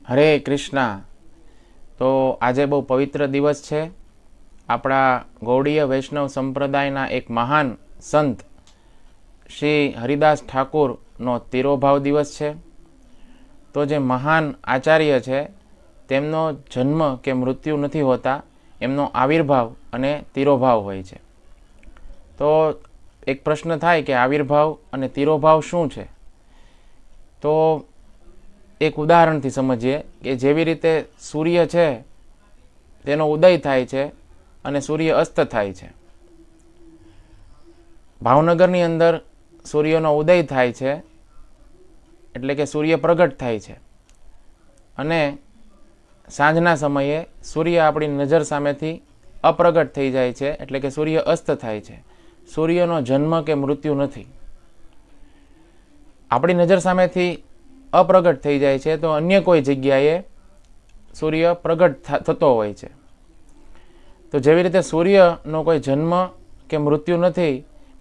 હરે કૃષ્ણ। તો આજે બહુ પવિત્ર દિવસ છે। આપણા ગૌડીય વૈષ્ણવ સંપ્રદાયના એક મહાન સંત શ્રી હરિદાસ ઠાકુરનો તિરોભાવ દિવસ છે। તો જે મહાન આચાર્ય છે તેમનો જન્મ કે મૃત્યુ નથી હોતા, એમનો આવિર્ભાવ અને તિરોભાવ હોય છે। તો એક પ્રશ્ન થાય કે આવિર્ભાવ અને તિરોભાવ શું છે? તો એક ઉદાહરણથી સમજીએ કે જેવી રીતે સૂર્ય છે તેનો ઉદય થાય છે અને સૂર્ય અસ્ત થાય છે। ભાવનગરની અંદર સૂર્યનો ઉદય થાય છે એટલે કે સૂર્ય પ્રગટ થાય છે, અને સાંજના સમયે સૂર્ય આપણી નજર સામેથી અપ્રગટ થઈ જાય છે એટલે કે સૂર્ય અસ્ત થાય છે। સૂર્યનો જન્મ કે મૃત્યુ નથી, આપણી નજર સામેથી અપ્રગટ થઈ જાય છે તો અન્ય કોઈ જગ્યાએ સૂર્ય પ્રગટ થતો હોય છે। તો જેવી રીતે સૂર્યનો કોઈ જન્મ કે મૃત્યુ નથી,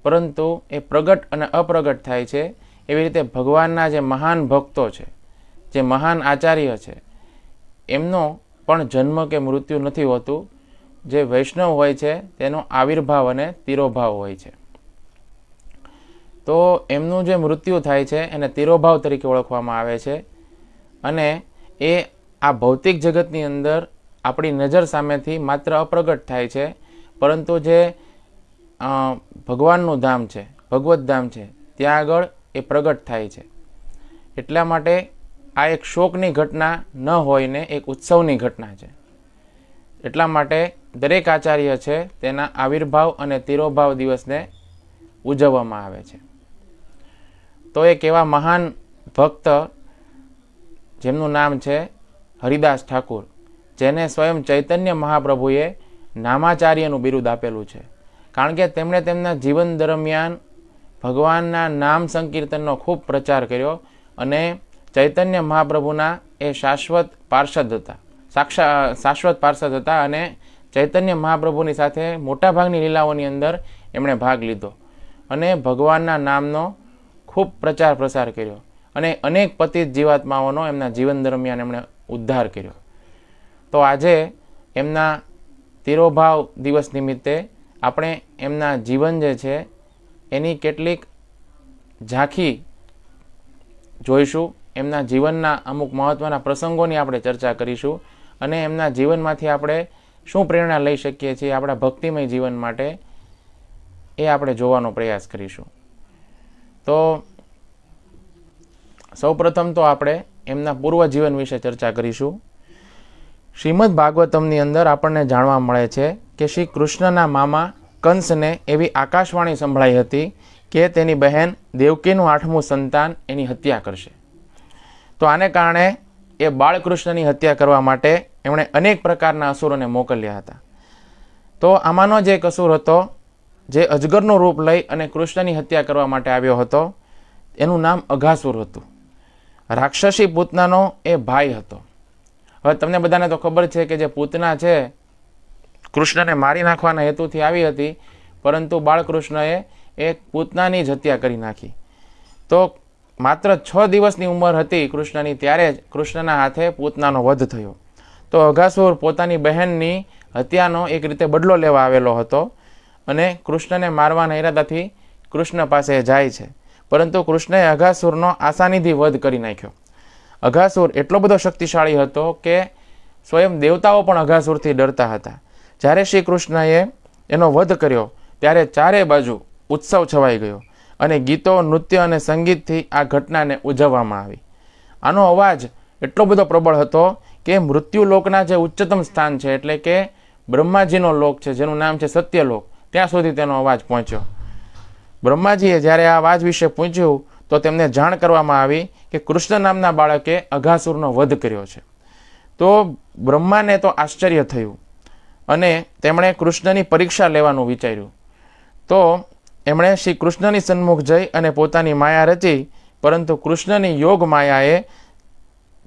પરંતુ એ પ્રગટ અને અપ્રગટ થાય છે, એવી રીતે ભગવાનના જે મહાન ભક્તો છે, જે મહાન આચાર્ય છે, એમનો પણ જન્મ કે મૃત્યુ નથી હોતું। જે વૈષ્ણવ હોય છે તેનો આવિર્ભાવ અને તિરોભાવ હોય છે। તો એમનું જે મૃત્યુ થાય છે એને તિરોભાવ તરીકે ઓળખવામાં આવે છે, અને એ આ ભૌતિક જગતની અંદર આપણી નજર સામેથી માત્ર અપ્રગટ થાય છે, પરંતુ જે ભગવાનનું ધામ છે, ભગવત ધામ છે, ત્યાં આગળ એ પ્રગટ થાય છે। એટલા માટે આ એક શોકની ઘટના ન હોઈને એક ઉત્સવની ઘટના છે। એટલા માટે દરેક આચાર્ય છે તેના આવિર્ભાવ અને તિરોભાવ દિવસને ઉજવવામાં આવે છે। તો એક એવા મહાન ભક્ત જેમનું નામ છે હરિદાસ ઠાકુર, જેને સ્વયં ચૈતન્ય મહાપ્રભુએ નામાચાર્યનું બિરુદ આપેલું છે, કારણ કે તેમણે તેમના જીવન દરમિયાન ભગવાનના નામ સંકીર્તનનો ખૂબ પ્રચાર કર્યો, અને ચૈતન્ય મહાપ્રભુના એ શાશ્વત પાર્ષદ હતા, શાશ્વત પાર્ષદ હતા, અને ચૈતન્ય મહાપ્રભુની સાથે મોટાભાગની લીલાઓની અંદર એમણે ભાગ લીધો અને ભગવાનના નામનો ખૂબ પ્રચાર પ્રસાર કર્યો, અને અનેક પતિત જીવાત્માઓનો એમના જીવન દરમિયાન એમણે ઉદ્ધાર કર્યો। તો આજે એમના તિરોભાવ દિવસ નિમિત્તે આપણે એમના જીવન જે છે એની કેટલીક ઝાંખી જોઈશું, એમના જીવનના અમુક મહત્ત્વના પ્રસંગોની આપણે ચર્ચા કરીશું, અને એમના જીવનમાંથી આપણે શું પ્રેરણા લઈ શકીએ છીએ આપણા ભક્તિમય જીવન માટે, એ આપણે જોવાનો પ્રયાસ કરીશું। તો સૌપ્રથમ તો આપણે એમના પૂર્વ જીવન વિશે ચર્ચા કરીશું। શ્રીમદ ભાગવતમની અંદર આપણને જાણવા મળે છે કે શ્રી કૃષ્ણના મામા કંસને એવી આકાશવાણી સંભળાઈ હતી કે તેની બહેન દેવકીનું 8મું સંતાન એની હત્યા કરશે। તો આને કારણે એ બાળકૃષ્ણની હત્યા કરવા માટે એમણે અનેક પ્રકારના અસુરોને મોકલ્યા હતા। તો આમાંનો જે એક અસુર હતો, જે અજગરનું રૂપ લઈ અને કૃષ્ણની હત્યા કરવા માટે આવ્યો હતો, એનું નામ અઘાસુર હતું। રાક્ષસી પૂતનાનો એ ભાઈ હતો। હવે તમને બધાને તો ખબર છે કે જે પૂતના છે કૃષ્ણને મારી નાખવાના હેતુથી આવી હતી, પરંતુ બાળકૃષ્ણએ એક પૂતનાની જ હત્યા કરી નાખી। તો માત્ર 6 દિવસની ઉંમર હતી કૃષ્ણની, ત્યારે જ કૃષ્ણના હાથે પૂતનાનો વધ થયો। તો અઘાસુર પોતાની બહેનની હત્યાનો એક રીતે બદલો લેવા આવેલો હતો, અને કૃષ્ણને મારવાના ઈરાદાથી કૃષ્ણ પાસે જાય છે, પરંતુ કૃષ્ણએ અઘાસુરનો આસાનીથી વધ કરી નાખ્યો। અઘાસુર એટલો બધો શક્તિશાળી હતો કે સ્વયં દેવતાઓ પણ અઘાસુરથી ડરતા હતા। જ્યારે શ્રી કૃષ્ણએ એનો વધ કર્યો ત્યારે ચારે બાજુ ઉત્સવ છવાઈ ગયો, અને ગીતો, નૃત્ય અને સંગીતથી આ ઘટનાને ઉજવવામાં આવી। આનો અવાજ એટલો બધો પ્રબળ હતો કે મૃત્યુલોકના જે ઉચ્ચતમ સ્થાન છે, એટલે કે બ્રહ્માજીનો લોક છે, જેનું નામ છે સત્યલોક, ત્યાં સુધી તેનો અવાજ પહોંચ્યો। બ્રહ્માજીએ જ્યારે આ અવાજ વિશે પૂછ્યું તો તેમને જાણ કરવામાં આવી કે કૃષ્ણ નામના બાળકે અઘાસુરનો વધ કર્યો છે। તો બ્રહ્માને તો આશ્ચર્ય થયું, અને તેમણે કૃષ્ણની પરીક્ષા લેવાનું વિચાર્યું। તો એમણે શ્રી કૃષ્ણની સન્મુખ જઈ અને પોતાની માયા રચી, પરંતુ કૃષ્ણની યોગ માયાએ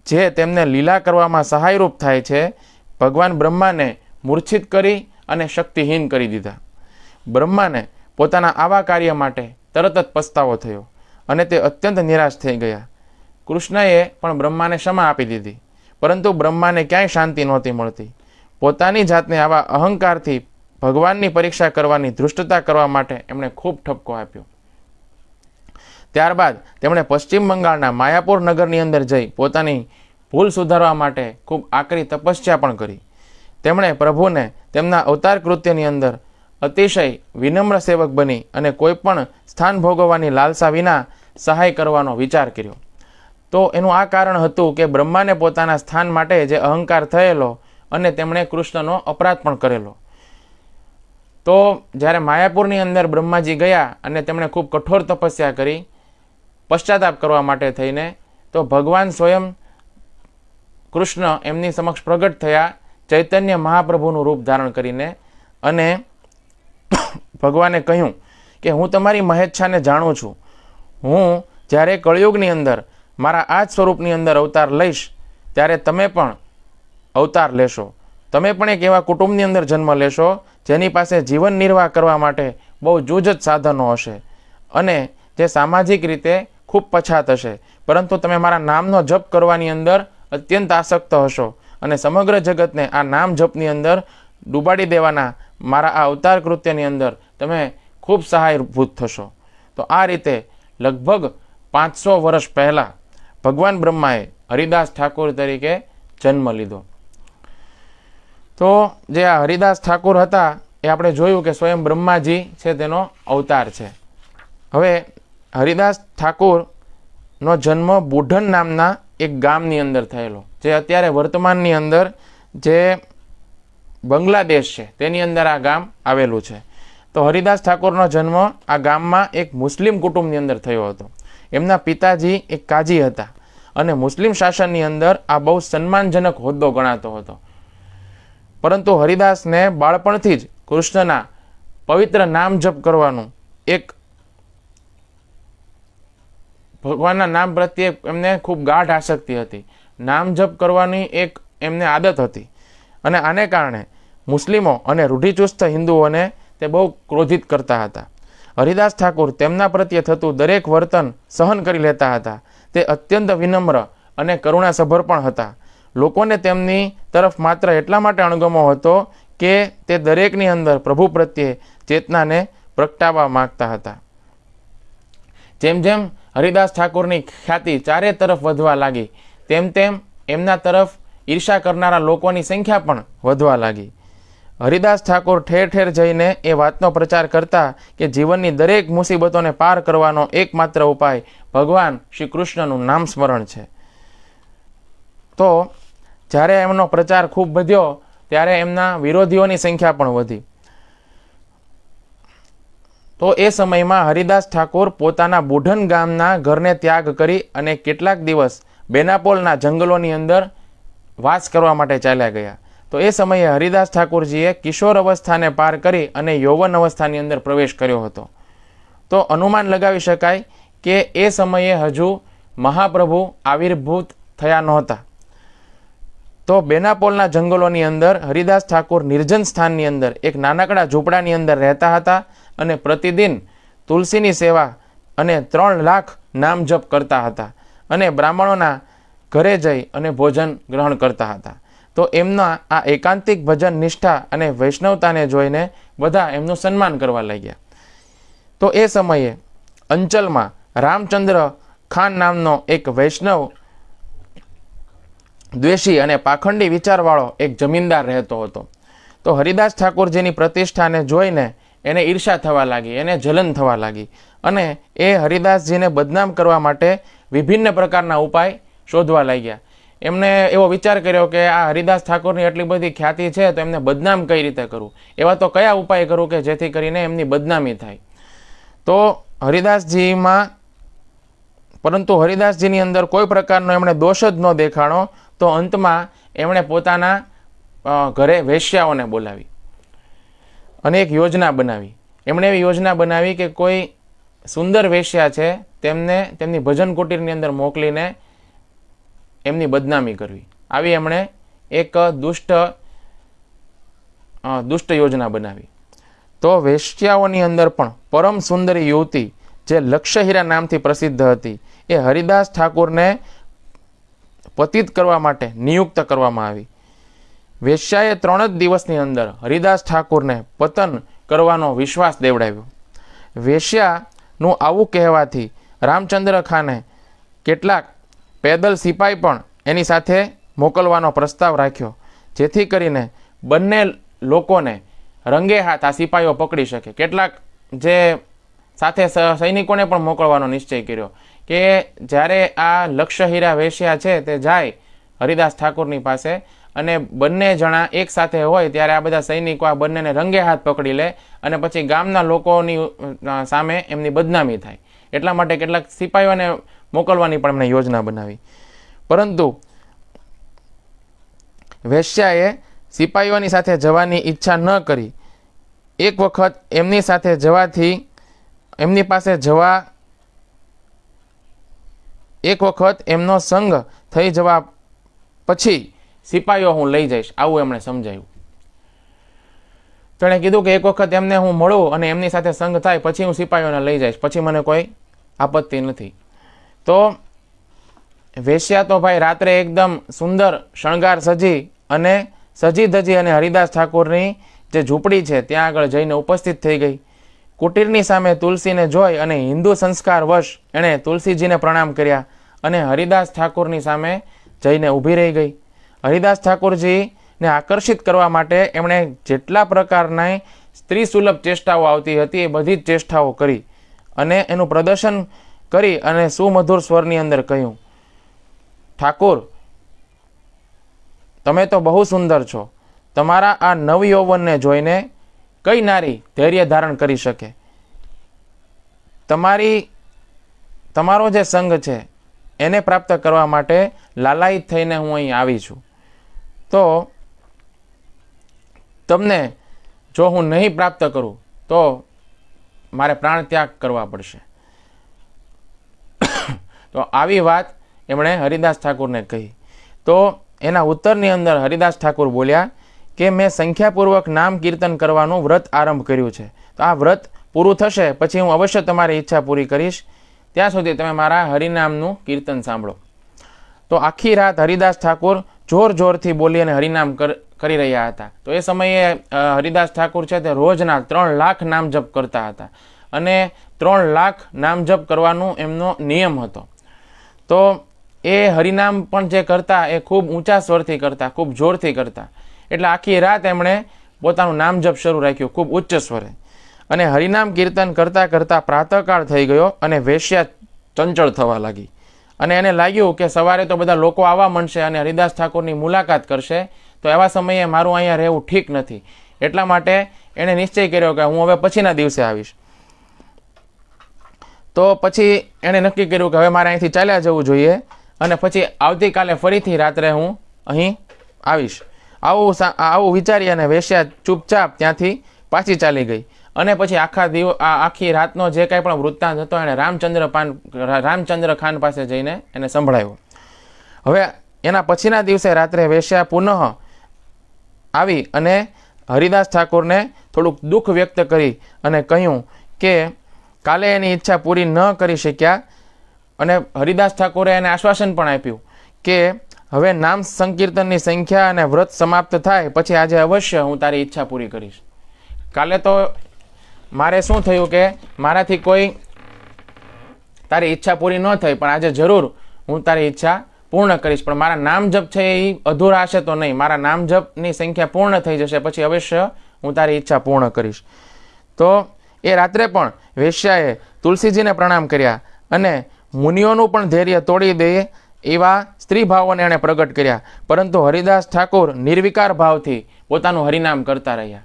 જે તેમને લીલા કરવામાં સહાયરૂપ થાય છે, ભગવાન બ્રહ્માને મૂર્છિત કરી અને શક્તિહીન કરી દીધા। બ્રહ્માને પોતાના આવા કાર્ય માટે તરત જ પસ્તાવો થયો, અને તે અત્યંત નિરાશ થઈ ગયા। કૃષ્ણએ પણ બ્રહ્માને ક્ષમા આપી દીધી, પરંતુ બ્રહ્માને ક્યાંય શાંતિ નહોતી મળતી. પોતાની જાતને આવા અહંકારથી ભગવાનની પરીક્ષા કરવાની ધૃષ્ટતા કરવા માટે એમણે ખૂબ ઠપકો આપ્યો. ત્યારબાદ તેમણે પશ્ચિમ બંગાળના માયાપુર નગરની અંદર જઈ પોતાની ભૂલ સુધારવા માટે ખૂબ આકરી તપસ્યા પણ કરી. તેમણે પ્રભુને તેમના અવતાર કૃત્યની અંદર અતિશય વિનમ્ર સેવક બની અને કોઈ પણ સ્થાન ભોગવવાની લાલસા વિના સહાય કરવાનો વિચાર કર્યો. તો એનું આ કારણ હતું કે બ્રહ્માને પોતાના સ્થાન માટે જે અહંકાર થયેલો અને તેમણે કૃષ્ણનો અપરાધ પણ કરેલો. તો જ્યારે માયાપુરની અંદર બ્રહ્માજી ગયા અને તેમણે ખૂબ કઠોર તપસ્યા કરી પશ્ચાતાપ કરવા માટે થઈને, તો ભગવાન સ્વયં કૃષ્ણ એમની સમક્ષ પ્રગટ થયા ચૈતન્ય મહાપ્રભુનું રૂપ ધારણ કરીને, અને ભગવાને કહ્યું કે હું તમારી મહેચ્છાને જાણું છું. હું જ્યારે કળિયુગની અંદર મારા આ જ સ્વરૂપની અંદર અવતાર લઈશ ત્યારે તમે પણ અવતાર લેશો. તમે પણ એક એવા કુટુંબની અંદર જન્મ લેશો જેની પાસે જીવન નિર્વાહ કરવા માટે બહુ જૂજત સાધનો હશે અને જે સામાજિક રીતે ખૂબ પછાત હશે, પરંતુ તમે મારા નામનો જપ કરવાની અંદર અત્યંત આસક્ત હશો અને સમગ્ર જગતને આ નામ જપની અંદર ડૂબાડી દેવાના મારા આ અવતાર કૃત્યની અંદર તમે ખૂબ સહાયભૂત થશો. તો આ રીતે લગભગ 500 વર્ષ પહેલાં ભગવાન બ્રહ્માએ હરિદાસ ઠાકુર તરીકે જન્મ લીધો. તો જે આ હરિદાસ ઠાકુર હતા એ આપણે જોયું કે સ્વયં બ્રહ્માજી છે તેનો અવતાર છે. હવે હરિદાસ ઠાકુરનો જન્મ બુઢન નામના એક ગામની અંદર થયેલો, જે અત્યારે વર્તમાનની અંદર જે બાંગ્લાદેશ છે તેની અંદર આ ગામ આવેલું છે. તો હરિદાસ ઠાકુરનો જન્મ આ ગામમાં એક મુસ્લિમ કુટુંબની અંદર થયો હતો. એમના પિતાજી એક કાજી હતા અને મુસ્લિમ શાસનની અંદર આ બહુ સન્માનજનક હોદ્દો ગણાતો હતો. પરંતુ હરિદાસને બાળપણથી જ કૃષ્ણના પવિત્ર નામ જપ કરવાનું, એક ભગવાનના નામ પ્રત્યે એમને ખૂબ ગાઢ આસક્તિ હતી. નામ જપ કરવાની એક એમને આદત હતી અને આને કારણે મુસ્લિમો અને રૂઢિચુસ્ત હિન્દુઓને તે બહુ ક્રોધિત કરતા હતા. હરિદાસ ઠાકુર તેમના પ્રત્યે થતું દરેક વર્તન સહન કરી લેતા હતા. તે અત્યંત વિનમ્ર અને કરુણાસભર પણ હતા. લોકોને તેમની તરફ માત્ર એટલા માટે અણગમો હતો કે તે દરેકની અંદર પ્રભુ પ્રત્યે ચેતનાને પ્રગટાવવા માગતા હતા. જેમ જેમ હરિદાસ ઠાકુરની ખ્યાતિ ચારે તરફ વધવા લાગી તેમ તેમ એમના તરફ ઈર્ષા કરનારા લોકોની સંખ્યા પણ વધવા લાગી. હરિદાસ ઠાકુર ઠેર ઠેર જઈને એ વાતનો પ્રચાર કરતા કે જીવનની દરેક મુસીબતોને પાર કરવાનો એકમાત્ર ઉપાય ભગવાન શ્રી કૃષ્ણનું નામ સ્મરણ છે. તો જ્યારે એમનો પ્રચાર ખૂબ વધ્યો ત્યારે એમના વિરોધીઓની સંખ્યા પણ વધી. તો એ સમયમાં હરિદાસ ઠાકુર પોતાના બુઢન ગામના ઘરને ત્યાગ કરી અને કેટલાક દિવસ બેનાપોલના જંગલોની અંદર વાસ કરવા માટે ચાલ્યા ગયા. તો એ સમયે હરિદાસ ઠાકુરજીએ કિશોર અવસ્થાને પાર કરી અને યૌવન અવસ્થાની અંદર પ્રવેશ કર્યો હતો. તો અનુમાન લગાવી શકાય કે એ સમયે હજુ મહાપ્રભુ આવિર્ભૂત થયા નહોતા. તો બેનાપોલના જંગલોની અંદર હરિદાસ ઠાકુર નિર્જન સ્થાનની અંદર એક નાનકડા ઝૂંપડાની અંદર રહેતા હતા અને પ્રતિદિન તુલસીની સેવા અને 3 લાખ નામ જપ કરતા હતા અને બ્રાહ્મણોના ઘરે જઈ અને ભોજન ગ્રહણ કરતા હતા. તો એમના આ એકાંતિક ભજન નિષ્ઠા અને વૈષ્ણવતાને જોઈને બધા એમનું સન્માન કરવા લાગ્યા. તો એ સમયે અંચલમાં રામચંદ્ર ખાન નામનો એક વૈષ્ણવ દ્વેષી અને પાખંડી વિચારવાળો એક જમીનદાર રહેતો હતો. તો હરિદાસ ઠાકુરજીની પ્રતિષ્ઠાને જોઈને એને ઈર્ષા થવા લાગી, એને જલન થવા લાગી અને એ હરિદાસજીને બદનામ કરવા માટે વિભિન્ન પ્રકારના ઉપાય શોધવા લાગ્યા. એમને એવો વિચાર કર્યો કે આ હરિદાસ ઠાકોરની એટલી બધી ખ્યાતિ છે તો એમને બદનામ કઈ રીતે કરવું, એવા તો કયા ઉપાય કરું કે જેથી કરીને એમની બદનામી થાય. તો હરિદાસજીની અંદર કોઈ પ્રકારનો એમણે દોષ જ ન દેખાણો. તો અંતમાં એમણે પોતાના ઘરે વેશ્યાઓને બોલાવી અને એક યોજના બનાવી. એમણે એવી યોજના બનાવી કે કોઈ સુંદર વેશ્યા છે તેમને તેમની ભજન કુટીરની અંદર મોકલીને એમની બદનામી કરવી. આવી એમણે એક દુષ્ટ યોજના બનાવી. તો વેશ્યાઓની અંદર પણ પરમ સુંદરી યુવતી જે લક્ષહીરા નામથી પ્રસિદ્ધ હતી એ હરિદાસ ઠાકુરને પતિત કરવા માટે નિયુક્ત કરવામાં આવી. વેશ્યાએ 3 જ દિવસની અંદર હરિદાસ ઠાકુરને પતન કરવાનો વિશ્વાસ દેવડાવ્યો. વેશ્યાનું આવું કહેવાથી રામચંદ્ર ખાને કેટલાક પેદલ સિપાઈ પણ એની સાથે મોકલવાનો પ્રસ્તાવ રાખ્યો, જેથી કરીને બંને લોકોને રંગે હાથ આ સિપાઈઓ પકડી શકે. કેટલાક જે સાથે સૈનિકોને પણ મોકલવાનો નિશ્ચય કર્યો કે જ્યારે આ લક્ષહીરા વેશ્યા છે તે જાય હરિદાસ ઠાકુરની પાસે અને બંને જણા એક સાથે હોય ત્યારે આ બધા સૈનિકો આ બંનેને રંગે હાથ પકડી લે અને પછી ગામના લોકોની સામે એમની બદનામી થાય. એટલા માટે કેટલાક સિપાઈઓને મોકલવાની પણ એમણે યોજના બનાવી. પરંતુ વેશ્યાએ સિપાઈઓની સાથે જવાની ઈચ્છા ન કરી. એક વખત એમની સાથે જવાથી એમની પાસે જવા એક વખત એમનો સંગ થઈ જવા પછી સિપાઈઓ હું લઈ જઈશ, આવું એમણે સમજાયું. તેણે કીધું કે એક વખત એમને હું મળું અને એમની સાથે સંગ થાય પછી હું સિપાઈઓને લઈ જઈશ, પછી મને કોઈ આપત્તિ નથી. તો વેશ્યા તો ભાઈ રાત્રે એકદમ સુંદર શણગાર સજી અને સજી ધજી અને હરિદાસ ઠાકુરની જે ઝૂંપડી છે ત્યાં આગળ જઈને ઉપસ્થિત થઈ ગઈ. કુટીરની સામે તુલસીને જોઈ અને હિન્દુ સંસ્કાર વશ એણે તુલસીજીને પ્રણામ કર્યા અને હરિદાસ ઠાકુરની સામે જઈને ઊભી રહી ગઈ. હરિદાસ ઠાકુરજીને આકર્ષિત કરવા માટે એમણે જેટલા પ્રકારના સ્ત્રી સુલભ ચેષ્ટાઓ આવતી હતી એ બધી જ ચેષ્ટાઓ કરી અને એનું પ્રદર્શન કરી અને સુમધુર સ્વરની અંદર કહ્યું, ઠાકુર તમે તો બહુ સુંદર છો. તમારા આ નવયૌવનને જોઈને કઈ નારી ધૈર્ય ધારણ કરી શકે? તમારો જે સંગ છે એને પ્રાપ્ત કરવા માટે લાલાયિત થઈને હું અહીં આવી છું. તો તમને જો હું નહીં પ્રાપ્ત કરું તો મારે પ્રાણ ત્યાગ કરવા પડશે. તો આવી વાત એમણે હરિદાસ ઠાકુરને કહી. તો એના ઉત્તરની અંદર હરિદાસ ઠાકુર બોલ્યા કે મેં સંખ્યાપૂર્વક નામ કીર્તન કરવાનું વ્રત આરંભ કર્યું છે. તો આ વ્રત પૂરું થશે પછી હું અવશ્ય તમારી ઈચ્છા પૂરી કરીશ. ત્યાં સુધી તમે મારા હરિનામનું કીર્તન સાંભળો. તો આખી રાત હરિદાસ ઠાકુર જોર જોરથી બોલી અને હરિનામ કરી રહ્યા હતા. તો એ સમયે હરિદાસ ઠાકુર છે તે રોજના 3 લાખ નામ જપ કરતા હતા અને 3 લાખ નામ જપ કરવાનું એમનો નિયમ હતો. તો એ હરિનામ પણ જે કરતા એ ખૂબ ઊંચા સ્વરથી કરતા, ખૂબ જોરથી કરતા. એટલે આખી રાત એમણે પોતાનું નામ જપ શરૂ રાખ્યું ખૂબ ઉચ્ચ સ્વરે. અને હરિનામ કીર્તન કરતાં કરતાં પ્રાતઃકાળ થઈ ગયો અને વેશ્યા ચંચળ થવા લાગી. અને એને લાગ્યું કે સવારે તો બધા લોકો આવવા માંડશે અને હરિદાસ ઠાકુરની મુલાકાત કરશે, તો એવા સમયે મારું અહીંયા રહેવું ઠીક નથી. એટલા માટે એણે નિશ્ચય કર્યો કે હું હવે પછીના દિવસે આવીશ. તો પછી એણે નક્કી કર્યું કે હવે મારે અહીંથી ચાલ્યા જવું જોઈએ અને પછી આવતીકાલે ફરીથી રાત્રે હું અહીં આવીશ. આવું વિચારી અને વેશ્યા ચૂપચાપ ત્યાંથી પાછી ચાલી ગઈ. અને પછી આખી રાતનો જે કાંઈ પણ વૃત્તાંત હતો એણે રામચંદ્ર ખાન પાસે જઈને એને સંભળાવ્યો. હવે એના પછીના દિવસે રાત્રે વેશ્યા પુનઃ આવી અને હરિદાસ ઠાકુરને થોડુંક દુઃખ વ્યક્ત કરી અને કહ્યું કે કાલે એની ઈચ્છા પૂરી ન કરી શક્યા. અને હરિદાસ ઠાકુરે એને આશ્વાસન પણ આપ્યું કે હવે નામ સંકીર્તનની સંખ્યા અને વ્રત સમાપ્ત થાય પછી આજે અવશ્ય હું તારી ઈચ્છા પૂરી કરીશ. કાલે તો મારે શું થયું કે મારાથી કોઈ તારી ઈચ્છા પૂરી ન થઈ, પણ આજે જરૂર હું તારી ઈચ્છા પૂર્ણ કરીશ. પણ મારા નામ જપ છે એ અધૂરા હશે તો નહીં, મારા નામ જપની સંખ્યા પૂર્ણ થઈ જશે પછી અવશ્ય હું તારી ઈચ્છા પૂર્ણ કરીશ. તો એ રાત્રે પણ વેશ્યાએ તુલસીજીને પ્રણામ કર્યા અને મુનિઓનું પણ ધૈર્ય તોડી દે એવા સ્ત્રી ભાવોને એણે પ્રગટ કર્યા. પરંતુ હરિદાસ ઠાકુર નિર્વિકાર ભાવથી પોતાનું હરિનામ કરતા રહ્યા.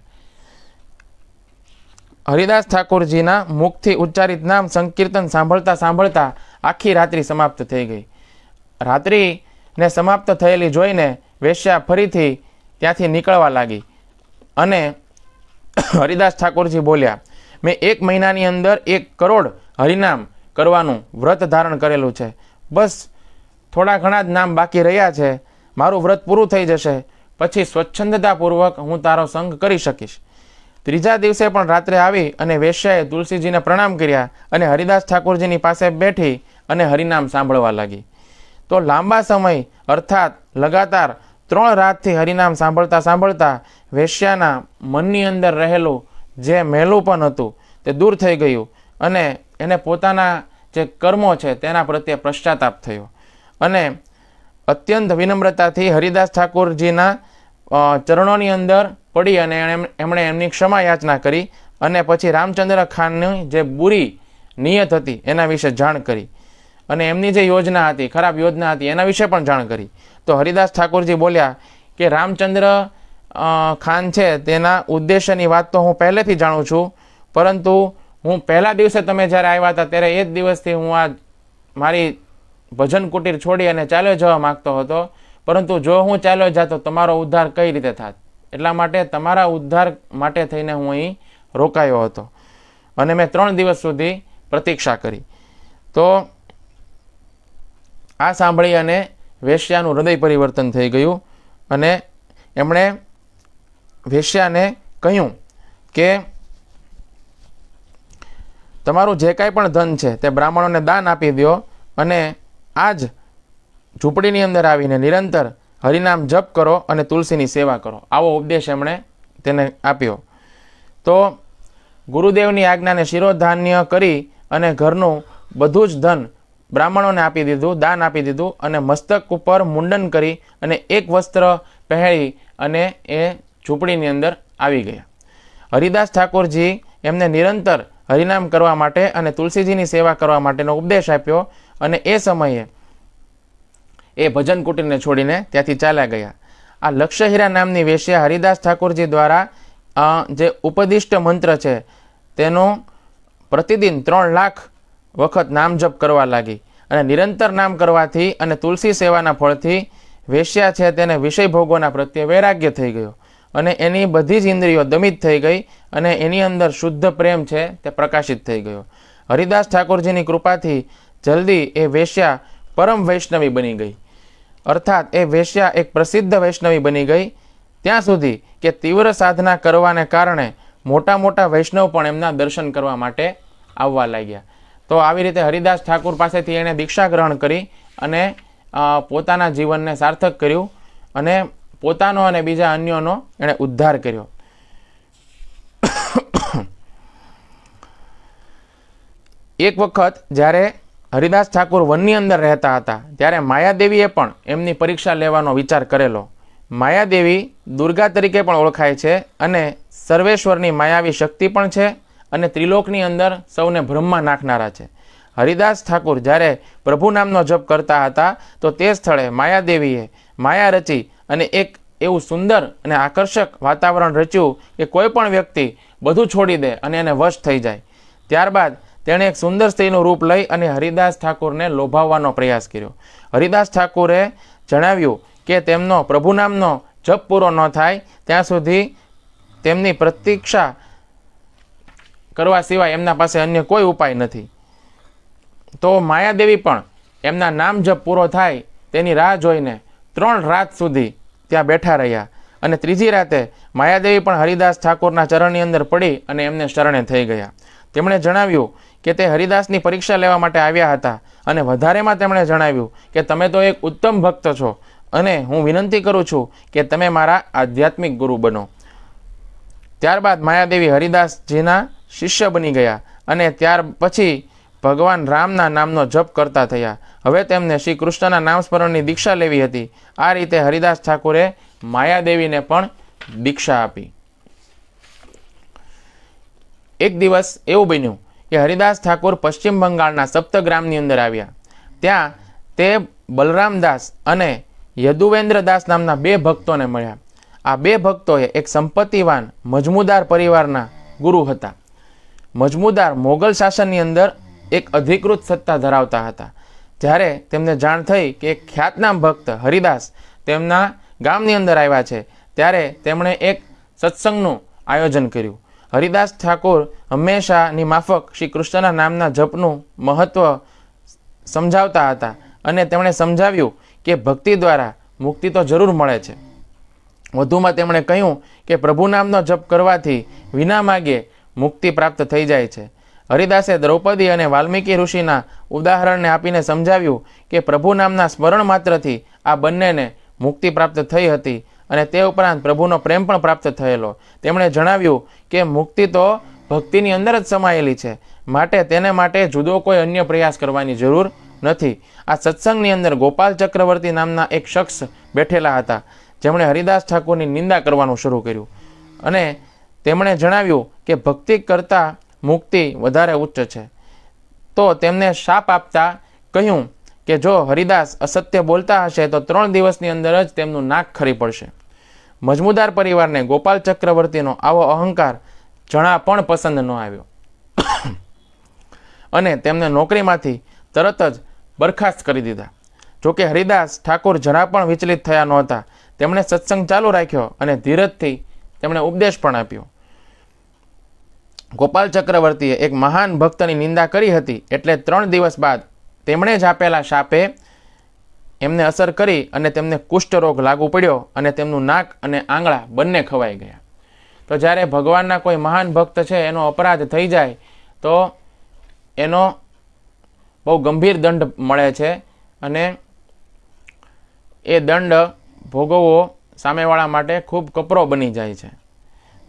હરિદાસ ઠાકુરજીના મુખથી ઉચ્ચારિત નામ સંકીર્તન સાંભળતા સાંભળતા આખી રાત્રિ સમાપ્ત થઈ ગઈ. રાત્રિને સમાપ્ત થયેલી જોઈને વેશ્યા ફરીથી ત્યાંથી નીકળવા લાગી અને હરિદાસ ઠાકુરજી બોલ્યા, મેં 1 મહિનાની અંદર 1 કરોડ હરિનામ કરવાનું વ્રત ધારણ કરેલું છે. બસ થોડા ઘણા જ નામ બાકી રહ્યા છે. મારું વ્રત પૂરું થઈ જશે પછી સ્વચ્છંદતાપૂર્વક હું તારો સંગ કરી શકીશ. ત્રીજા દિવસે પણ રાત્રે આવી અને વેશ્યાએ તુલસીજીને પ્રણામ કર્યા અને હરિદાસ ઠાકુરજીની પાસે બેઠી અને હરિનામ સાંભળવા લાગી. તો લાંબા સમય અર્થાત લગાતાર 3 રાતથી હરિનામ સાંભળતા સાંભળતા વેશ્યાના મનની અંદર રહેલું જે મેલુંપણ હતું તે દૂર થઈ ગયું અને એને પોતાના જે કર્મો છે તેના પ્રત્યે પશ્ચાતાપ થયો અને અત્યંત વિનમ્રતાથી હરિદાસ ઠાકોરજીના ચરણોની અંદર પડી અને એમણે એમની ક્ષમા યાચના કરી અને પછી રામચંદ્ર ખાનની જે બુરી નિયત હતી એના વિશે જાણ કરી અને એમની જે યોજના હતી, ખરાબ યોજના હતી, એના વિશે પણ જાણ કરી. તો હરિદાસ ઠાકોરજી બોલ્યા કે રામચંદ્ર ખાન છે તેના ઉદ્દેશ્યની વાત તો હું પહેલેથી જાણું છું, પરંતુ હું પહેલા દિવસે તમે જ્યારે આવ્યા હતા ત્યારે એ જ દિવસથી હું આ મારી ભજન કુટીર છોડી અને ચાલ્યો જવા માગતો હતો, પરંતુ જો હું ચાલ્યો જાતો તમારો ઉદ્ધાર કઈ રીતે થાત, એટલા માટે તમારા ઉદ્ધાર માટે થઈને હું અહીં રોકાયો હતો અને મેં 3 દિવસ સુધી પ્રતીક્ષા કરી. તો આ સાંભળી અને વેશ્યાનું હૃદય પરિવર્તન થઈ ગયું અને એમણે વેશ્યાને કહ્યું કે તમારું જે કાંઈ પણ ધન છે તે બ્રાહ્મણોને દાન આપી દો અને આ જ ઝૂંપડીની અંદર આવીને નિરંતર હરિનામ જપ કરો અને તુલસીની સેવા કરો. આવો ઉપદેશ એમણે તેને આપ્યો. તો ગુરુદેવની આજ્ઞાને શિરોધાન્ય કરી અને ઘરનું બધું જ ધન બ્રાહ્મણોને આપી દીધું, દાન આપી દીધું અને મસ્તક ઉપર મુંડન કરી અને એક વસ્ત્ર પહેરી અને એ ઝૂંપડીની અંદર આવી ગયા. હરિદાસ ઠાકોરજી એમને નિરંતર હરિનામ કરવા માટે અને તુલસીજીની સેવા કરવા માટેનો ઉપદેશ આપ્યો અને એ સમયે એ ભજન કુટીરને છોડીને ત્યાંથી ચાલ્યા ગયા. આ લક્ષહીરા નામની વેશ્યા હરિદાસ ઠાકોરજી દ્વારા જે ઉપદિષ્ટ મંત્ર છે તેનું પ્રતિદિન 3 લાખ વખત નામ જપ કરવા લાગી અને નિરંતર નામ કરવાથી અને તુલસી સેવાના ફળથી વેશ્યા છે તેને વિષય ભોગોના પ્રત્યે વૈરાગ્ય થઈ ગયો અને એની બધી જ ઇન્દ્રિયો દમિત થઈ ગઈ અને એની અંદર શુદ્ધ પ્રેમ છે તે પ્રકાશિત થઈ ગયો. હરિદાસ ઠાકોરજીની કૃપાથી જલ્દી એ વેશ્યા પરમ વૈષ્ણવી બની ગઈ, અર્થાત એ વેશ્યા એક પ્રસિદ્ધ વૈષ્ણવી બની ગઈ, ત્યાં સુધી કે તીવ્ર સાધના કરવાને કારણે મોટા મોટા વૈષ્ણવ પણ એમના દર્શન કરવા માટે આવવા લાગ્યા. તો આવી રીતે હરિદાસ ઠાકોર પાસેથી એણે દીક્ષા ગ્રહણ કરી અને પોતાના જીવનને સાર્થક કર્યું અને પોતાનો અને બીજા અન્યોનો એણે ઉદ્ધાર કર્યો. એક વખત જ્યારે હરિદાસ ઠાકોર વનની અંદર રહેતા હતા ત્યારે માયાદેવીએ પણ એમની પરીક્ષા લેવાનો વિચાર કરેલો. માયાદેવી દુર્ગા તરીકે પણ ઓળખાય છે અને સર્વેશ્વરની માયાવી શક્તિ પણ છે અને ત્રિલોકની અંદર સૌને ભ્રમમાં નાખનારા છે. હરિદાસ ઠાકોર જ્યારે પ્રભુ નામનો જપ કરતા હતા તો તે સ્થળે માયાદેવીએ માયા રચી અને એક એવું સુંદર અને આકર્ષક વાતાવરણ રચ્યું કે કોઈ પણ વ્યક્તિ બધું છોડી દે અને એને વશ થઈ જાય. ત્યારબાદ તેણે એક સુંદર સ્ત્રીનું રૂપ લઈ અને હરિદાસ ઠાકોરને લોભાવવાનો પ્રયાસ કર્યો. હરિદાસ ઠાકોરે જણાવ્યું કે તેમનો પ્રભુ નામનો જપ પૂરો ન થાય ત્યાં સુધી તેમની પ્રતીક્ષા કરવા સિવાય એમના પાસે અન્ય કોઈ ઉપાય નથી. તો માયાદેવી પણ એમના નામ જપ પૂરો થાય તેની રાહ જોઈને 3 રાત સુધી ત્યાં બેઠા રહ્યા અને ત્રીજી રાતે માયાદેવી પણ હરિદાસ ઠાકોરના ચરણની અંદર પડી અને એમને શરણે થઈ ગયા. તેમણે જણાવ્યું કે તે હરિદાસની પરીક્ષા લેવા માટે આવ્યા હતા અને વધારેમાં તેમણે જણાવ્યું કે તમે તો એક ઉત્તમ ભક્ત છો અને હું વિનંતી કરું છું કે તમે મારા આધ્યાત્મિક ગુરુ બનો. ત્યારબાદ માયાદેવી હરિદાસજીના શિષ્ય બની ગયા અને ત્યાર પછી ભગવાન રામના નામનો જપ કરતા થયા. હવે તેમને શ્રી કૃષ્ણના નામ સ્મરણની દીક્ષા લેવી હતી. આ રીતે હરિદાસ ઠાકોરે માયાદેવીને પણ દીક્ષા આપી. એક દિવસ એવું બન્યું કે હરિદાસ ઠાકોર પશ્ચિમ બંગાળના સપ્તગ્રામની અંદર આવ્યા. ત્યાં તે બલરામદાસ અને યદુવેન્દ્રદાસ નામના 2 ભક્તોને મળ્યા. આ 2 ભક્તોએ એક સંપત્તિવાન મજમુદાર પરિવારના ગુરુ હતા. મજમુદાર મોગલ શાસનની અંદર એક અધિકૃત સત્તા ધરાવતા હતા. જ્યારે તેમને જાણ થઈ કે એક ખ્યાતનામ ભક્ત હરિદાસ તેમના ગામની અંદર આવ્યા છે ત્યારે તેમણે એક સત્સંગનું આયોજન કર્યું. હરિદાસ ઠાકોર હંમેશાની માફક શ્રી કૃષ્ણના નામના જપનું મહત્ત્વ સમજાવતા હતા અને તેમણે સમજાવ્યું કે ભક્તિ દ્વારા મુક્તિ તો જરૂર મળે છે. વધુમાં તેમણે કહ્યું કે પ્રભુ નામનો જપ કરવાથી વિના માગે મુક્તિ પ્રાપ્ત થઈ જાય છે હરિદાસે દ્રૌપદી અને વાલ્મીકી ઋષિના ઉદાહરણને આપીને સમજાવ્યું કે પ્રભુ નામના સ્મરણ માત્રથી આ બંનેને મુક્તિ પ્રાપ્ત થઈ હતી અને તે ઉપરાંત પ્રભુનો પ્રેમ પણ પ્રાપ્ત થયેલો. તેમણે જણાવ્યું કે મુક્તિ તો ભક્તિની અંદર જ સમાયેલી છે, માટે તેને માટે જુદો કોઈ અન્ય પ્રયાસ કરવાની જરૂર નથી. આ સત્સંગની અંદર ગોપાલ ચક્રવર્તી નામના એક શખ્સ બેઠેલા હતા, જેમણે હરિદાસ ઠાકોરની નિંદા કરવાનું શરૂ કર્યું અને તેમણે જણાવ્યું કે ભક્તિ કરતાં મુક્તિ વધારે ઉચ્ચ છે. તો તેમને શાપ આપતા કહ્યું કે જો હરિદાસ અસત્ય બોલતા હશે તો 3 દિવસની અંદર જ તેમનું નાક ખરી પડશે. મજમુદાર પરિવારને ગોપાલ ચક્રવર્તીનો આવો અહંકાર જણા પણ પસંદ ન આવ્યો અને તેમને નોકરીમાંથી તરત જ બરખાસ્ત કરી દીધા. જોકે હરિદાસ ઠાકોર જરા પણ વિચલિત થયા નહોતા. તેમણે સત્સંગ ચાલુ રાખ્યો અને ધીરજથી તેમણે ઉપદેશ પણ આપ્યો. ગોપાલ ચક્રવર્તીએ એક મહાન ભક્તની નિંદા કરી હતી, એટલે 3 દિવસ બાદ તેમણે જ આપેલા શાપે એમને અસર કરી અને તેમને કુષ્ઠરોગ લાગુ પડ્યો અને તેમનું નાક અને આંગળા બંને ખવાઈ ગયા. તો જ્યારે ભગવાનના કોઈ મહાન ભક્ત છે એનો અપરાધ થઈ જાય તો એનો બહુ ગંભીર દંડ મળે છે અને એ દંડ ભોગવવો સામેવાળા માટે ખૂબ કપરો બની જાય છે.